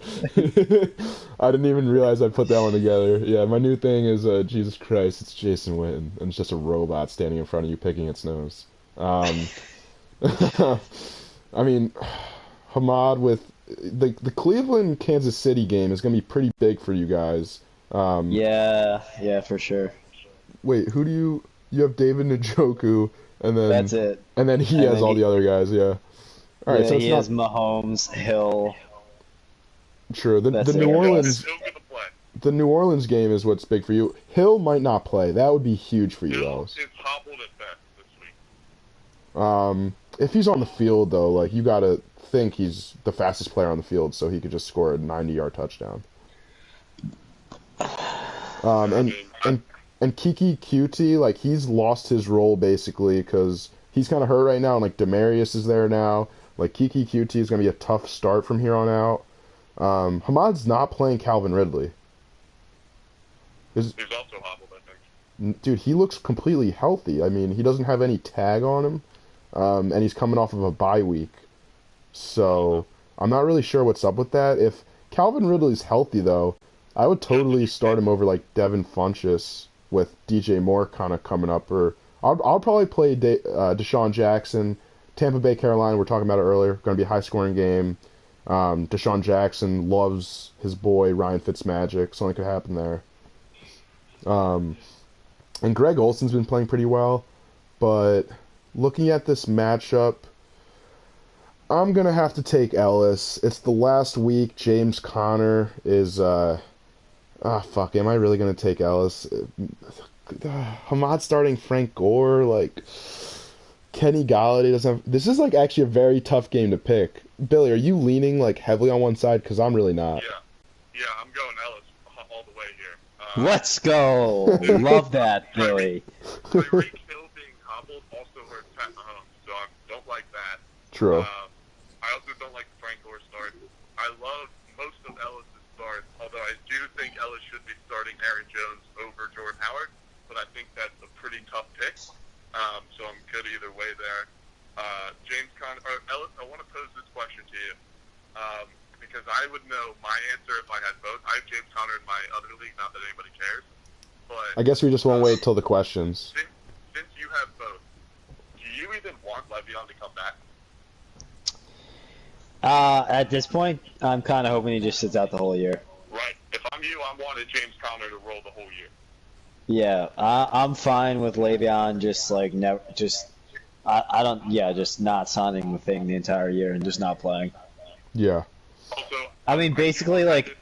I didn't even realize I put that one together. Yeah, my new thing is, Jesus Christ, it's Jason Witten. And it's just a robot standing in front of you picking its nose. I mean, Hamad with... The Cleveland Kansas City game is going to be pretty big for you guys. Yeah, for sure. Wait, who do you have David Njoku, and then That's it. and then he And has then all he- the other guys, yeah. All right, Yeah, so it's he not has Mahomes, Hill. true. The That's it. New Yeah, Orleans He'll get the play. the New Orleans game is what's big for you. Hill might not play. That would be huge for you, Hill Ellis. is hobbled at best this week. If he's on the field though, like you gotta think he's the fastest player on the field, so he could just score a 90-yard touchdown. And Kiki QT, like he's lost his role basically because he's kind of hurt right now, and like Demarius is there now. Like Kiki QT is gonna be a tough start from here on out. Hamad's not playing Calvin Ridley. He's also hobbled, I think. Dude, he looks completely healthy. I mean, he doesn't have any tag on him, and he's coming off of a bye week. So I'm not really sure what's up with that. If Calvin Ridley's healthy, though, I would totally start him over like Devin Funchess with DJ Moore kind of coming up. Or I'll probably play Deshaun Jackson. Tampa Bay, Carolina, we were talking about it earlier. Going to be a high-scoring game. Deshaun Jackson loves his boy Ryan Fitzmagic. Something could happen there. And Greg Olson's been playing pretty well, but looking at this matchup, I'm going to have to take Ellis. It's the last week. James Conner is, fuck, am I really going to take Ellis? Hamad starting Frank Gore, like, Kenny Galladay doesn't have, this is, like, actually a very tough game to pick. Billy, are you leaning, like, heavily on one side? Because I'm really not. Yeah, I'm going Ellis all the way here. Let's go. Love that, Billy. Tyreek Hill being hobbled also hurts Pat Mahomes, so I don't like that. True. I also don't like the Frank Gore start. I love most of Ellis' starts, although I do think Ellis should be starting Aaron Jones over Jordan Howard, but I think that's a pretty tough pick. So I'm good either way there. James Conner, or Ellis, I want to pose this question to you, because I would know my answer if I had both. I have James Conner in my other league, not that anybody cares, but I guess we just won't wait till the questions. since you have both, do you even want Le'Veon to come back? At this point, I'm kind of hoping he just sits out the whole year. Right. If I'm you, I wanted James Conner to roll the whole year. Yeah, I'm fine with Le'Veon just like never, just just not signing the thing the entire year and just not playing. Yeah. Also, I mean, basically, like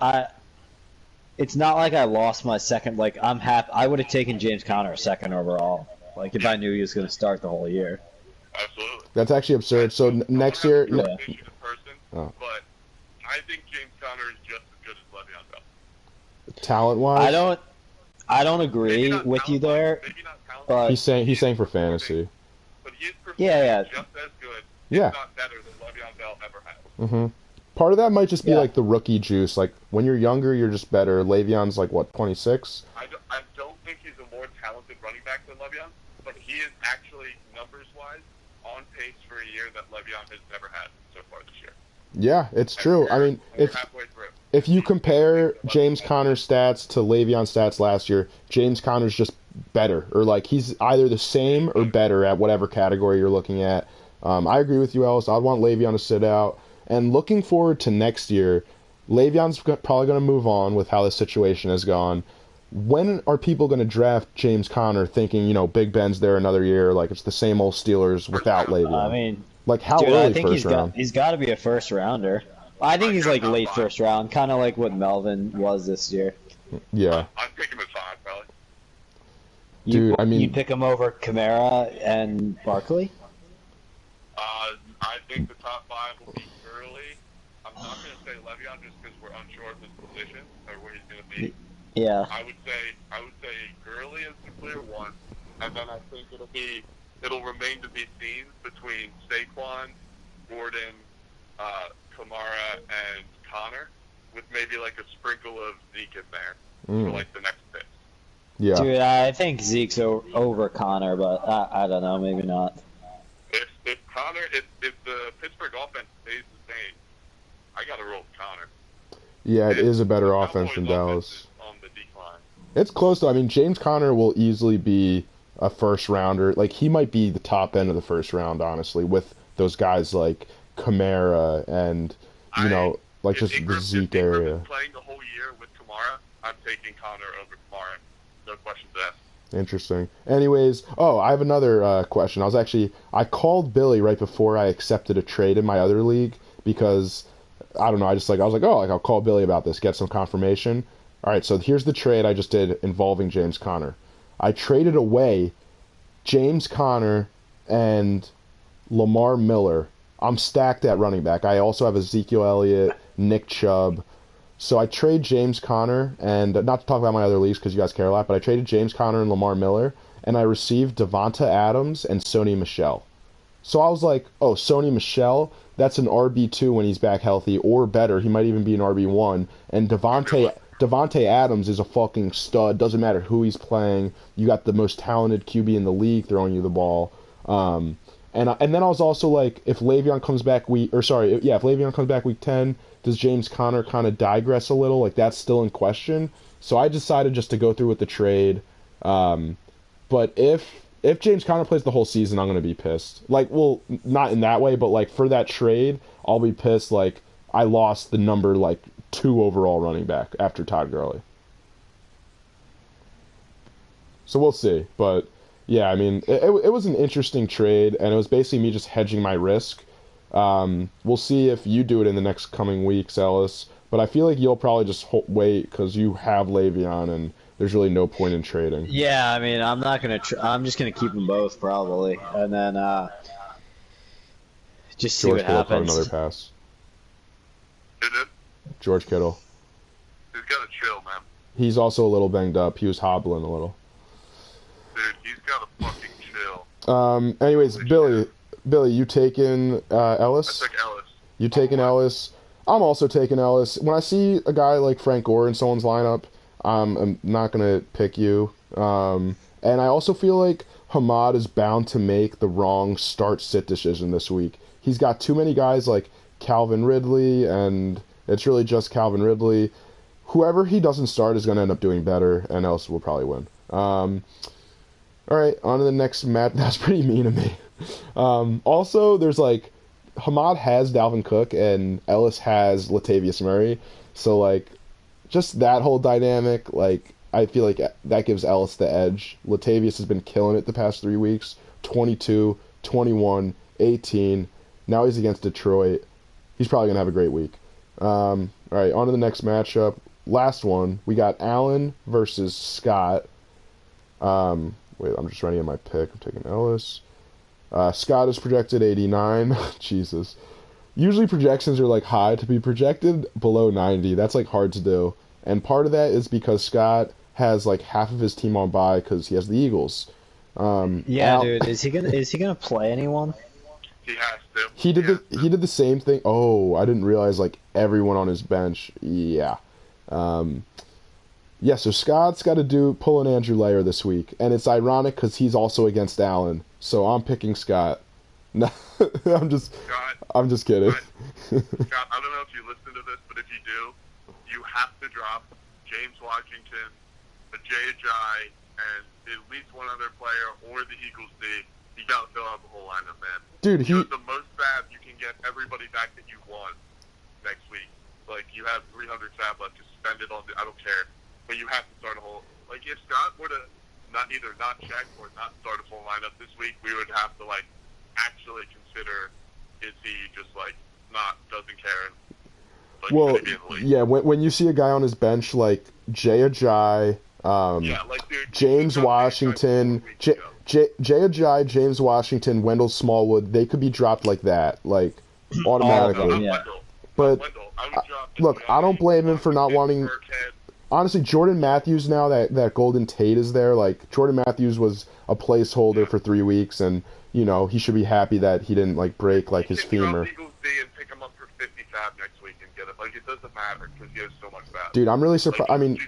it's not like I lost my second. Like I'm happy. I would have taken James Conner second overall. Like if I knew he was going to start the whole year. absolutely. That's actually absurd. So next year... I don't have a opinion in person, Oh. but I think James Conner is just as good as Le'Veon Bell. Talent-wise... I don't Maybe agree not with you talent-wise, there. Maybe not talent, but- He's saying for fantasy. but he is Yeah. just as good, Yeah. if not better, than Le'Veon Bell ever has. Mm-hmm. Part of that might just be Yeah. like the rookie juice. Like when you're younger, you're just better. Le'Veon's like what, 26? I don't think he's a more talented running back than Le'Veon, but he he is actually, numbers-wise, on pace for a year that Le'Veon has never had so far this year. Yeah, it's true. I mean, we're halfway through. If you compare James Conner's stats to Le'Veon's stats last year, James Conner's just better, or like he's either the same or better at whatever category you're looking at. I agree with you, Ellis. I'd want Le'Veon to sit out. And looking forward to next year, Le'Veon's probably going to move on with how the situation has gone. When are people going to draft James Conner thinking, Big Ben's there another year, like it's the same old Steelers without Le'Veon? I mean, like how dude, early I think first round? He's got to be a first rounder. I think he's like late first round, kind of like what Melvin was this year. Yeah. I'd pick him at 5, probably. Dude, I mean, you pick him over Kamara and Barkley? I think the top 5 will be Gurley. I'm not going to say Le'Veon just because we're unsure of his position or where he's going to be. Yeah. I would say Gurley is the clear one, and then I think it'll remain to be seen between Saquon, Gordon, Kamara, and Connor, with maybe like a sprinkle of Zeke in there for like the next pick. Yeah. Dude, I think Zeke's over Connor, but I don't know, maybe not. If Connor, if the Pittsburgh offense stays the same, I got to roll with Connor. Yeah, it is a better the offense than Cowboys' Dallas. offense is on the decline. It's close though. I mean, James Conner will easily be a first rounder. Like he might be the top end of the first round, honestly, with those guys like Kamara and like just the Zeke area. Is playing the whole year with Kamara, I'm taking Connor over Kamara. No questions asked. Interesting. Anyways, I have another question. I called Billy right before I accepted a trade in my other league because I don't know. I was like, I'll call Billy about this, get some confirmation. All right, so here's the trade I just did involving James Conner. I traded away James Conner and Lamar Miller. I'm stacked at running back. I also have Ezekiel Elliott, Nick Chubb. So I trade James Conner, and not to talk about my other leagues because you guys care a lot, but I traded James Conner and Lamar Miller, and I received Devonta Adams and Sony Michel. So I was like, Sony Michel, that's an RB2 when he's back healthy, or better, he might even be an RB1. And Devonta Adams is a fucking stud. Doesn't matter who he's playing. You got the most talented QB in the league throwing you the ball. And then I was also like, if Le'Veon comes back if Le'Veon comes back week 10, does James Conner kind of digress a little? Like that's still in question. So I decided just to go through with the trade. But if James Conner plays the whole season, I'm going to be pissed. Like, well, not in that way, but like for that trade, I'll be pissed. Like I lost the number 2 overall running back after Todd Gurley. So we'll see. But yeah, I mean, it was an interesting trade, and it was basically me just hedging my risk. We'll see if you do it in the next coming weeks, Ellis. But I feel like you'll probably just wait because you have Le'Veon, and there's really no point in trading. Yeah, I mean, I'm not gonna. I'm just gonna keep them both probably, and then just see what happens. Caught another pass. Who did? George Kittle. He's got to chill, man. He's also a little banged up. He was hobbling a little. Dude, he's got to fucking chill. Anyways, Billy, you taking Ellis? I took Ellis. You taking Ellis? I'm also taking Ellis. When I see a guy like Frank Gore in someone's lineup, I'm not gonna pick you. And I also feel like Hamad is bound to make the wrong start-sit decision this week. He's got too many guys like Calvin Ridley, and it's really just Calvin Ridley. Whoever he doesn't start is going to end up doing better, and Ellis will probably win. All right, on to the next match. That's pretty mean of me. Also, there's Hamad has Dalvin Cook, and Ellis has Latavius Murray. So, just that whole dynamic, I feel like that gives Ellis the edge. Latavius has been killing it the past 3 weeks. 22, 21, 18. Now he's against Detroit. He's probably going to have a great week. All right, on to the next matchup. Last one. We got Allen versus Scott. Wait, I'm just running in my pick. I'm taking Ellis. Scott is projected 89. Jesus. Usually projections are high. To be projected below 90, that's hard to do. And part of that is because Scott has half of his team on bye because he has the Eagles. Dude, is he gonna play anyone? He has to. He did the same thing. Oh, I didn't realize everyone on his bench. Yeah. Yeah, so Scott's got to pull an Andrew Layer this week, and it's ironic because he's also against Allen. So I'm picking Scott. No, I'm just kidding. Scott, I don't know if you listen to this, but if you do, you have to drop James Washington, Ajay Ajayi, and at least one other player or the Eagles D. You got to fill out the whole lineup, man. Dude, you have the most fab, you can get everybody back that you want next week. Like, you have 300 fab left, just spend it on I don't care. But you have to start a whole, like, if Scott were to either not check or not start a full lineup this week, we would have to, like, actually consider, is he just, like, doesn't care and, like, well, be in the league. Yeah, when you see a guy on his bench like Jay Ajayi, dude, James Washington, Jay Ajayi, James Washington, Wendell Smallwood, they could be dropped like that, like, automatically. But, look, I don't blame him for not wanting... Honestly, Jordan Matthews now that Golden Tate is there, like, Jordan Matthews was a placeholder for 3 weeks, and, you know, he should be happy that he didn't, like, break, like, his femur. Eagles D and pick him up for 50 fab next week and get it. Like, it doesn't matter because he has so much fab. Dude, I'm really surprised. Like, I mean,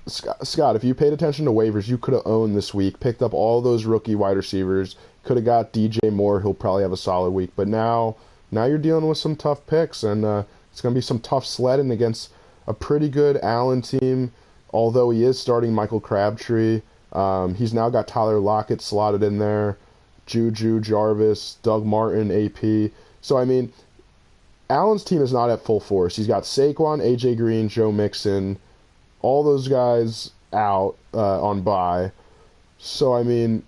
Scott, if you paid attention to waivers, you could have owned this week, picked up all those rookie wide receivers, could have got DJ Moore, he'll probably have a solid week, but now you're dealing with some tough picks, and it's going to be some tough sledding against a pretty good Allen team, although he is starting Michael Crabtree. He's now got Tyler Lockett slotted in there, Juju, Jarvis, Doug Martin, AP. So, I mean, Allen's team is not at full force. He's got Saquon, AJ Green, Joe Mixon, all those guys out on bye. So, I mean,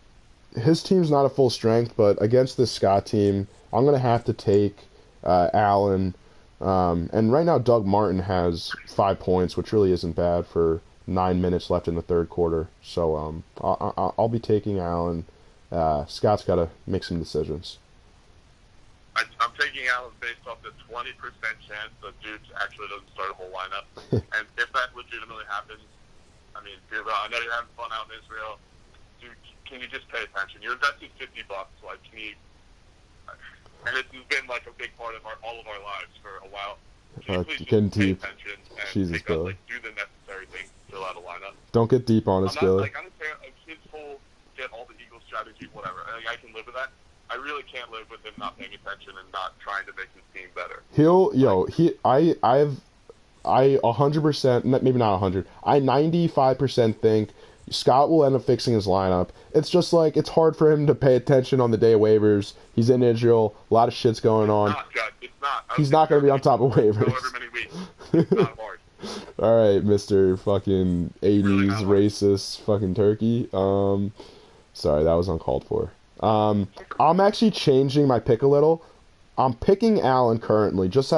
his team's not at full strength, but against this Scott team, I'm going to have to take Allen. And right now, Doug Martin has 5 points, which really isn't bad for 9 minutes left in the third quarter. So I'll be taking Allen. Scott's got to make some decisions. I'm taking Allen based off the 20% chance that Dude actually doesn't start a whole lineup. And if that legitimately happens, I mean, I know you're having fun out in Israel. Dude, can you just pay attention? You're investing $50. Like, can you... And it's been like a big part of all of our lives for a while. Getting deep. Jesus, Billy. Like, do the necessary things to fill out a lineup. Don't get deep on us, Billy. I don't care. His whole get all the Eagles strategy, whatever. I can live with that. I really can't live with him not paying attention and not trying to make his team better. I 100%, maybe not 100. I 95% think Scott will end up fixing his lineup. It's just like, it's hard for him to pay attention on the day of waivers. He's in Israel. A lot of shit's going on. It's not. He's not going to be on top of waivers. However many weeks. It's not hard. All right, Mr. fucking 80s really racist fucking turkey. Sorry, that was uncalled for. I'm actually changing my pick a little. I'm picking Allen currently, just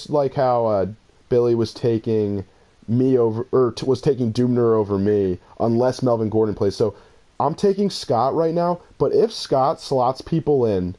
like how Billy was taking me over, or was taking Dubner over me, unless Melvin Gordon plays. So I'm taking Scott right now, but if Scott slots people in,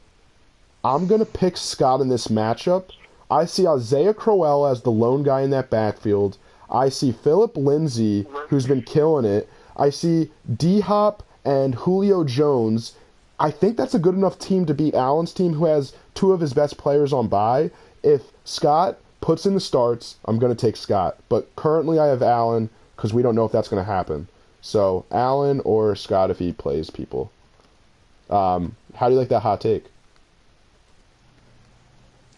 I'm going to pick Scott in this matchup. I see Isaiah Crowell as the lone guy in that backfield. I see Philip Lindsay, who's been killing it. I see D-Hop and Julio Jones. I think that's a good enough team to beat Allen's team, who has 2 of his best players on bye. If Scott puts in the starts, I'm going to take Scott. But currently I have Allen because we don't know if that's going to happen. So Allen or Scott if he plays people. How do you like that hot take?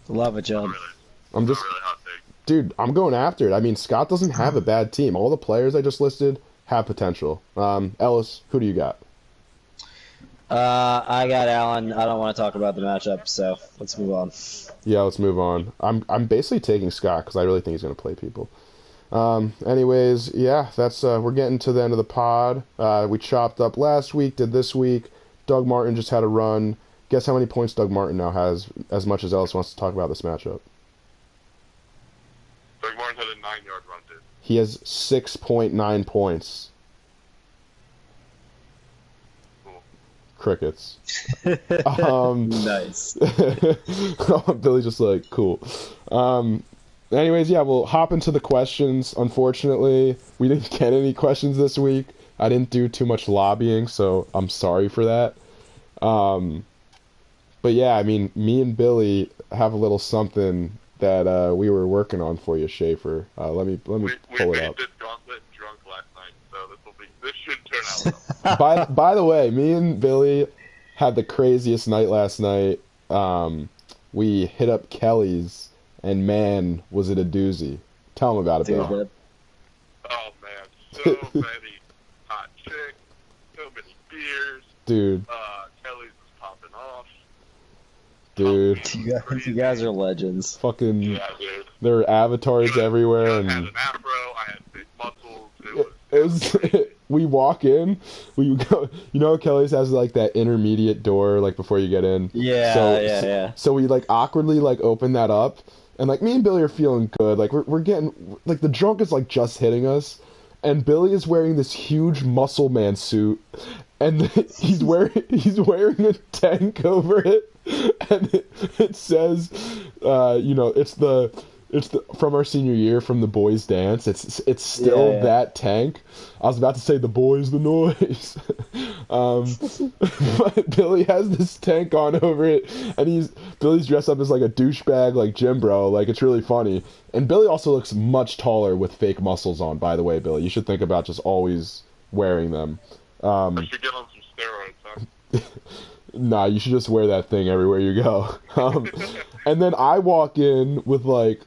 Love it, John. I'm just, dude, I'm going after it. I mean, Scott doesn't have a bad team. All the players I just listed have potential. Ellis, who do you got? I got Allen. I don't want to talk about the matchup, so let's move on. Yeah, let's move on. I'm basically taking Scott because I really think he's going to play people. Anyways, yeah, that's we're getting to the end of the pod. We chopped up last week, did this week. Doug Martin just had a run. Guess how many points Doug Martin now has, as much as Ellis wants to talk about this matchup. Doug Martin had a 9-yard run, dude. He has 6.9 points. Cool. Crickets. Nice. Billy's just like, cool. Anyways, yeah, we'll hop into the questions. Unfortunately, we didn't get any questions this week. I didn't do too much lobbying, so I'm sorry for that. But yeah, I mean, me and Billy have a little something that we were working on for you, Schaefer. Let me pull it up. We made this gauntlet drunk last By the way, me and Billy had the craziest night last night. We hit up Kelly's, and man, was it a doozy. Tell him about it, Dude, Bill. that, Oh man, so many hot chicks, so many beers. Dude, Kelly's was popping off. dude, you guys are legends. fucking, Yeah, dude. there were avatars everywhere, I had and an afro, I had big muscles. it was. We walk in, we go. You know, Kelly's has like that intermediate door, like before you get in. Yeah, yeah. So we like awkwardly like open that up, and like me and Billy are feeling good. Like we're getting like the drunk is like just hitting us, and Billy is wearing this huge muscle man suit, and he's wearing a tank over it, and it says, it's the from our senior year from the boys dance. It's still Yeah. that tank. I was about to say the boys the noise. But Billy has this tank on over it, and Billy's dressed up as like a douchebag, like gym bro. Like it's really funny. And Billy also looks much taller with fake muscles on. By the way, Billy, you should think about just always wearing them. I should get on some steroids, huh? Nah, you should just wear that thing everywhere you go. And then I walk in with like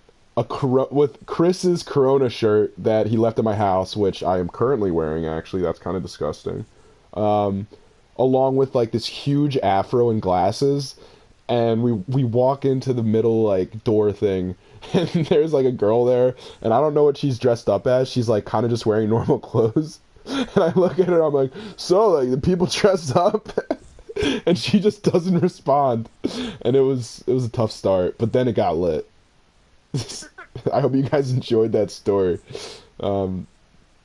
with Chris's Corona shirt that he left at my house, which I am currently wearing. Actually, that's kind of disgusting. Along with like this huge afro and glasses, and we walk into the middle like door thing, and there's like a girl there, and I don't know what she's dressed up as. She's like kind of just wearing normal clothes, and I look at her, I'm like, so like the people dressed up. And she just doesn't respond, and it was a tough start, but then it got lit. I hope you guys enjoyed that story. That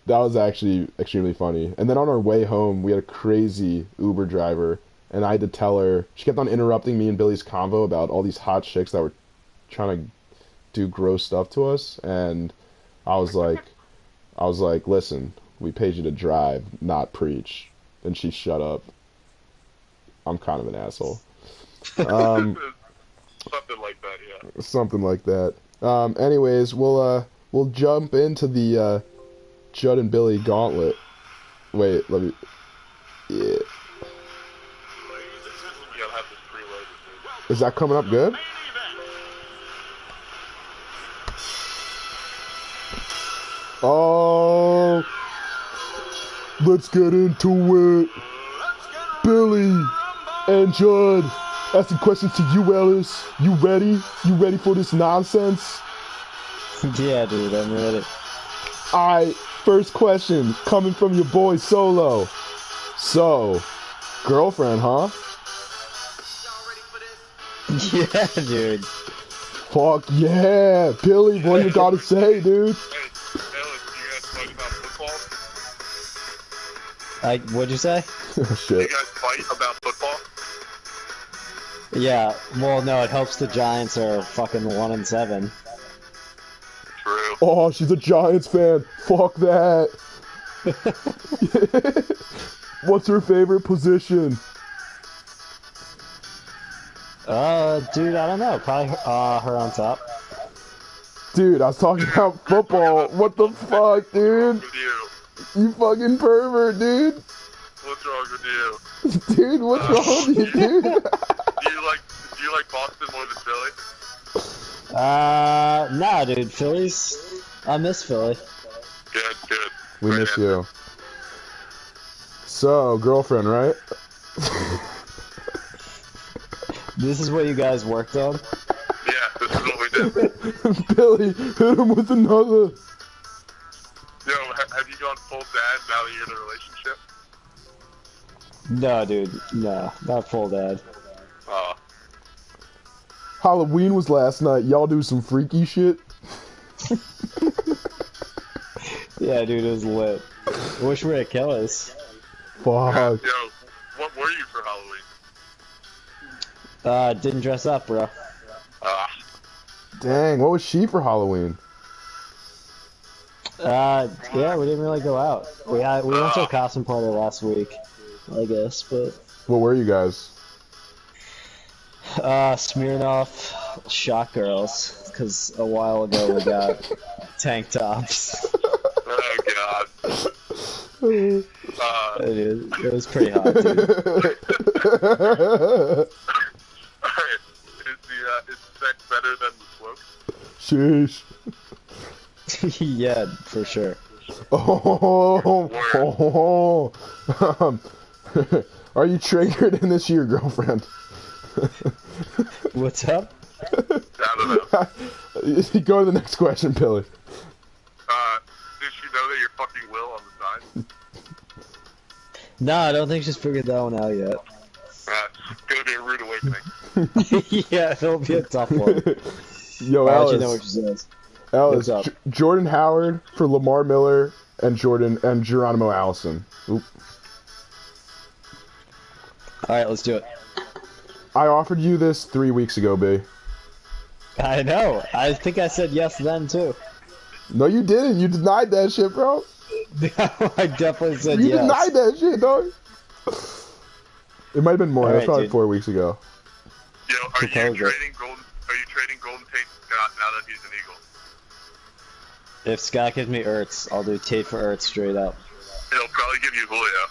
was actually extremely funny. And then on our way home, we had a crazy Uber driver, and I had to tell her. She kept on interrupting me and Billy's convo about all these hot chicks that were trying to do gross stuff to us, and I was like, listen, we paid you to drive, not preach. And she shut up. I'm kind of an asshole. Something like that, yeah. Something like that. Anyways, we'll jump into the Judd and Billy gauntlet. Wait, let me. Yeah. You gotta have this preloaded, dude. Is that coming up good? Oh, let's get into it. Billy and Judd, asking questions to you, Ellis. You ready? You ready for this nonsense? Yeah, dude, I'm ready. Alright, first question, coming from your boy Solo. So, girlfriend, huh? Yeah, dude. Fuck yeah! Billy, what you gotta say, dude? Hey, Ellis, do you guys fight about football? What'd you say? Oh, Do shit. you guys fight about football? Yeah, well, no, it helps the Giants are fucking 1-7. True. Oh, she's a Giants fan. Fuck that. What's her favorite position? Dude, I don't know. Probably her on top. Dude, I was talking about football. What the fuck, dude? With you. You fucking pervert, dude. What's wrong with you? Dude, what's wrong with you, dude? Do you like Boston more than Philly? Nah, dude. Phillies. I miss Philly. Good, good. We Great miss answer. you. So, girlfriend, right? This is what you guys worked on? Yeah, this is what we did. Billy, hit him with another. Yo, have you gone full dad now that you're in a relationship? No, dude. No, not full dad. Halloween was last night. Y'all do some freaky shit? Yeah, dude, it was lit. I wish we were at Kelly's. Fuck. Yo, what were you for Halloween? Didn't dress up, bro. Dang, what was she for Halloween? Yeah, we didn't really go out. We went to a costume party last week, I guess, but What were you guys? Smirnoff shot girls, because a while ago we got tank tops. Oh, God. It was pretty hot, dude. Alright. Is sex better than the smoke? Sheesh. Yeah, for sure. Are you triggered and this your girlfriend? What's up? I don't know. Go to the next question, Billy. Did she know that you're fucking Will on the side? No, I don't think she's figured that one out yet. It's gonna be a rude awakening. Yeah, it'll be a tough one. Yo, I'll Alice. let you know what she says. Alice, What's up? Jordan Howard for Lamar Miller and Geronimo Allison. Oop. Alright, let's do it. I offered you this 3 weeks ago, B. I know. I think I said yes then, too. No, you didn't. You denied that shit, bro. I definitely said You yes. denied that shit, dog. It might have been more. All That's right, probably dude. 4 weeks ago. Yo, are you Propose it. trading Golden Tate Scott now that he's an Eagle? If Scott gives me Ertz, I'll do Tate for Ertz straight up. He'll probably give you Julio.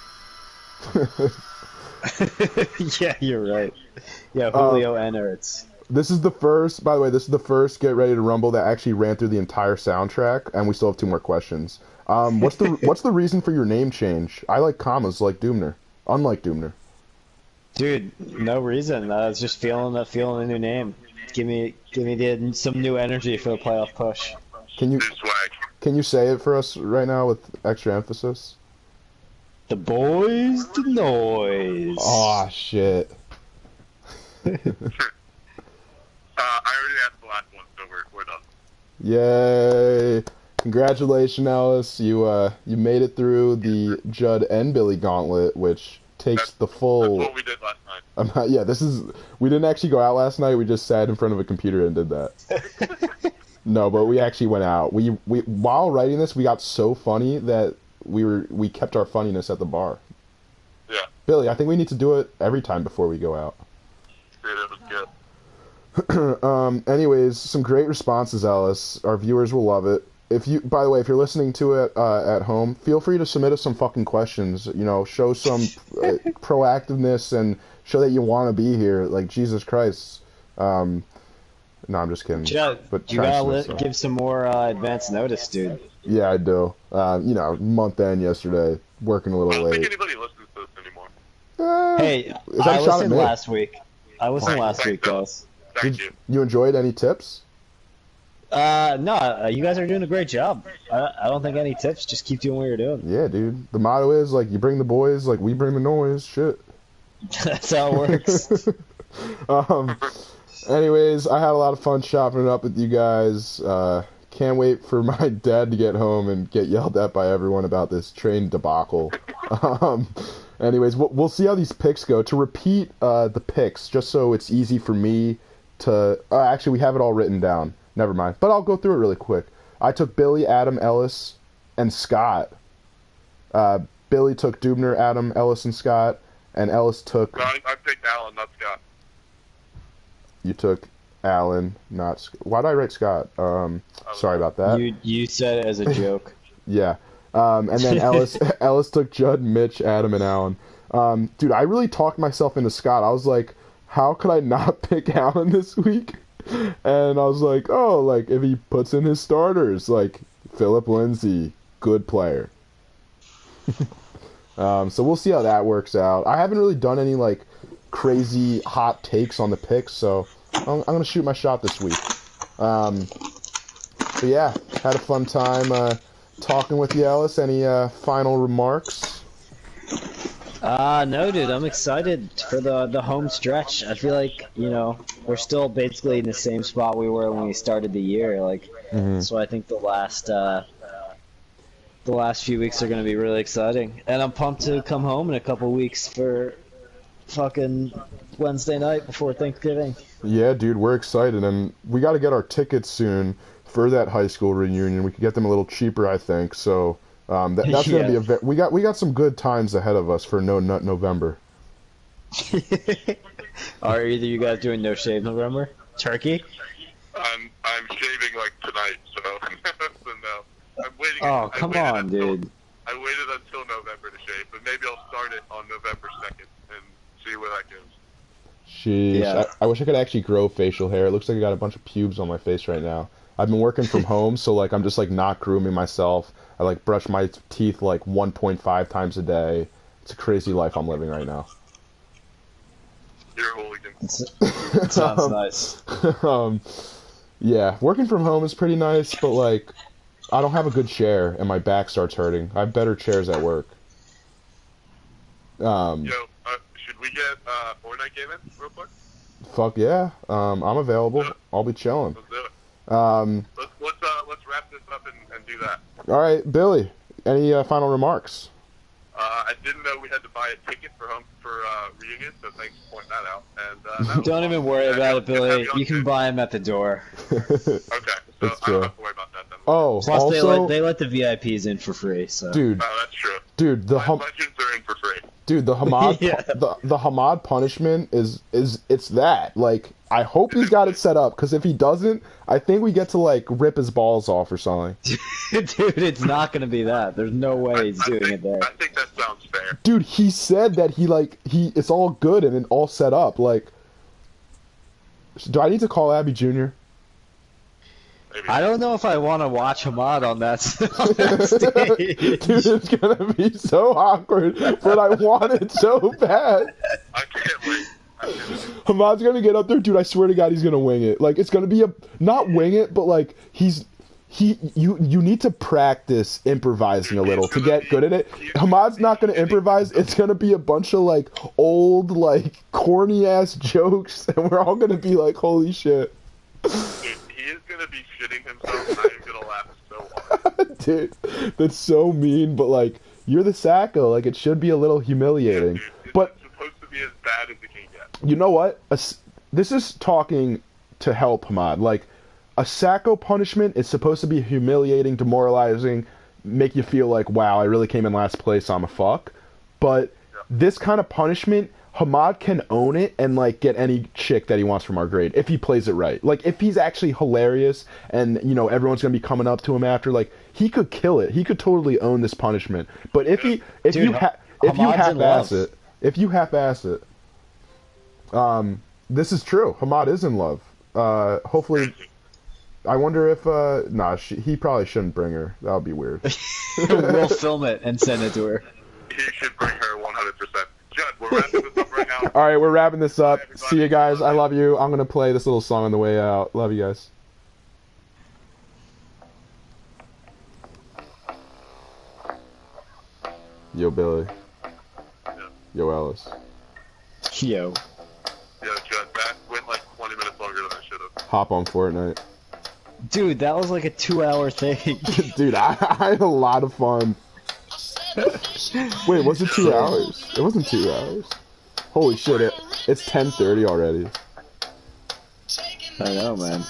Yeah, you're right. Yeah, Julio and Ertz. This is the first, by the way, this is the first Get Ready to Rumble that actually ran through the entire soundtrack, and we still have 2 more questions. What's the reason for your name change? I like commas like Doomner. Unlike Doomner. Dude, no reason. I was just feeling a new name. Give me some new energy for the playoff push. Can you New swag. say it for us right now with extra emphasis? The boys, the noise. Aw, shit. I already asked the last one, so we're done. Yay! Congratulations, Alice. You made it through the Judd and Billy gauntlet, which takes the full. That's what we did last night. Yeah, we didn't actually go out last night. We just sat in front of a computer and did that. No, but we actually went out. We while writing this, we got so funny that we kept our funniness at the bar. Yeah. Billy, I think we need to do it every time before we go out. Dude, it was good. Anyways, some great responses, Alice. Our viewers will love it. By the way, if you're listening to it at home, feel free to submit us some fucking questions. You know, show some proactiveness and show that you want to be here. Like, Jesus Christ. No, I'm just kidding. But You gotta give some more advance notice, dude. Yeah, I do. You know, month end yesterday, working a I little don't think late. anybody listens to this anymore. Hey, Is that I a shot at listened me? last week. I listened Thanks, last week, thanks, guys. Thank you. You enjoyed any tips? No, you guys are doing a great job. I don't think any tips. Just keep doing what you're doing. Yeah, dude. The motto is, like, you bring the boys, like, we bring the noise. Shit. That's how it works. Anyways, I had a lot of fun chopping it up with you guys. Can't wait for my dad to get home and get yelled at by everyone about this train debacle. Anyways, we'll see how these picks go. To repeat the picks, just so it's easy for me to... actually, we have it all written down. Never mind. But I'll go through it really quick. I took Billy, Adam, Ellis, and Scott. Billy took Dubner, Adam, Ellis, and Scott. And Ellis took... No, I picked Alan, not Scott. You took Alan, not... Why did I write Scott? Sorry about that. You said it as a joke. Yeah. And then Ellis took Judd, Mitch, Adam, and Alan. Dude, I really talked myself into Scott. I was like, how could I not pick Alan this week? And I was like, oh, like, if he puts in his starters, like, Philip Lindsay, good player. So we'll see how that works out. I haven't really done any, like, crazy hot takes on the picks, so I'm going to shoot my shot this week. But yeah, had a fun time talking with you, Ellis. Any final remarks? No, dude, I'm excited for the home stretch. I feel like, you know, we're still basically in the same spot we were when we started the year. Like, So I think the last few weeks are going to be really exciting. And I'm pumped to come home in a couple weeks for fucking Wednesday night before Thanksgiving. Yeah, dude, we're excited, and we got to get our tickets soon for that high school reunion. We could get them a little cheaper, I think. So that's Yeah. gonna be we got some good times ahead of us for No Nut November. Are either you guys doing No Shave November? Turkey? I'm shaving like tonight, so, so no. I'm waiting. Oh, come on, dude. I waited until November. start it on November 2nd and see where that goes. Sheesh. Yeah. I wish I could actually grow facial hair. It looks like I got a bunch of pubes on my face right now. I've been working from home, so like I'm just like not grooming myself. I like brush my teeth like 1.5 times a day. It's a crazy life I'm living right now. You're a hooligan. It sounds nice. Yeah, working from home is pretty nice, but like I don't have a good chair and my back starts hurting. I have better chairs at work. Yo, should we get Fortnite game in real quick? Fuck yeah. I'm available. I'll be chilling. Let's do it. Um, Let's wrap this up and do that. all right, Billy. Any final remarks? I didn't know we had to buy a ticket for reunion, so thanks for pointing that out. And that was Don't fun. even worry Yeah, about it, good to have Billy. you on You can too. buy them at the door. Okay, so It's I true. don't have to worry about that then. Oh, Plus, also, they let the VIPs in for free. So dude, Oh, that's true. dude, the Legends are in for free. Hamad, Yeah. the Hamad punishment is it's that. Like, I hope he's got it set up, because if he doesn't, I think we get to like rip his balls off or something. dude, it's not gonna be that. There's no way he's doing it there. I think that sounds fair. Dude, he said that it's all good and all set up. Like, do I need to call Abby Jr.? Maybe. I don't know if I want to watch Hamad on that stage. Dude, it's gonna be so awkward, but I want it so bad. I can't wait. Hamad's gonna get up there, dude. I swear to God, he's gonna wing it. Like, it's gonna be not wing it, but like you need to practice improvising a little to get good at it. Hamad's not gonna improvise. It's gonna be a bunch of like old, like corny ass jokes, and we're all gonna be like, holy shit. Dude, he is gonna be shitting himself. I am gonna laugh so hard. Dude, that's so mean, but like, you're the Sacco. Like, it should be a little humiliating. Dude, it's But supposed to be as bad as it can get. you know what? This is talking to help Hamad. Like, a Sacco punishment is supposed to be humiliating, demoralizing, make you feel like, wow, I really came in last place, I'm a fuck. But this kind of punishment, Hamad can own it and like get any chick that he wants from our grade if he plays it right. Like, if he's actually hilarious and, you know, everyone's gonna be coming up to him after, like, he could kill it. He could totally own this punishment. But if you half-ass it, this is true. Hamad is in love. Hopefully, I wonder if he probably shouldn't bring her. That would be weird. We'll film it and send it to her. He should bring her 100%. Judd, we're wrapping this up right now. All right, we're wrapping this up. Bye, everybody. See you guys. I love you. I'm gonna play this little song on the way out. Love you guys. Yo, Billy. Yeah. Yo, Ellis. Yo. Yeah, Judd, that went like 20 minutes longer than I should have. Hop on Fortnite. Dude, that was like a 2-hour thing. Dude, I had a lot of fun. Wait, was it 2 hours? It wasn't 2 hours. Holy shit, it's 10:30 already. I know, man.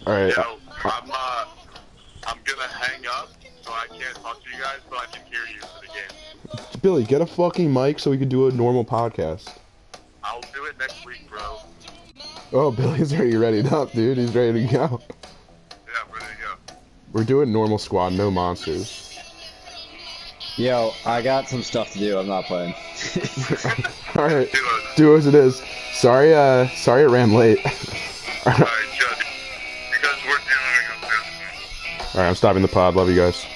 Alright, Yo, I'm gonna hang up, so I can't talk to you guys, so I can hear you for the game. Billy, get a fucking mic so we can do a normal podcast. I'll do it next week, bro. Oh, Billy's already ready up, dude. He's ready to go. Yeah, I'm ready to go. We're doing normal squad, no monsters. Yo, I got some stuff to do. I'm not playing. Alright, Do it. do as it is. Sorry it ran late. Alright, Judd. You guys were doing it. Alright, I'm stopping the pod. Love you guys.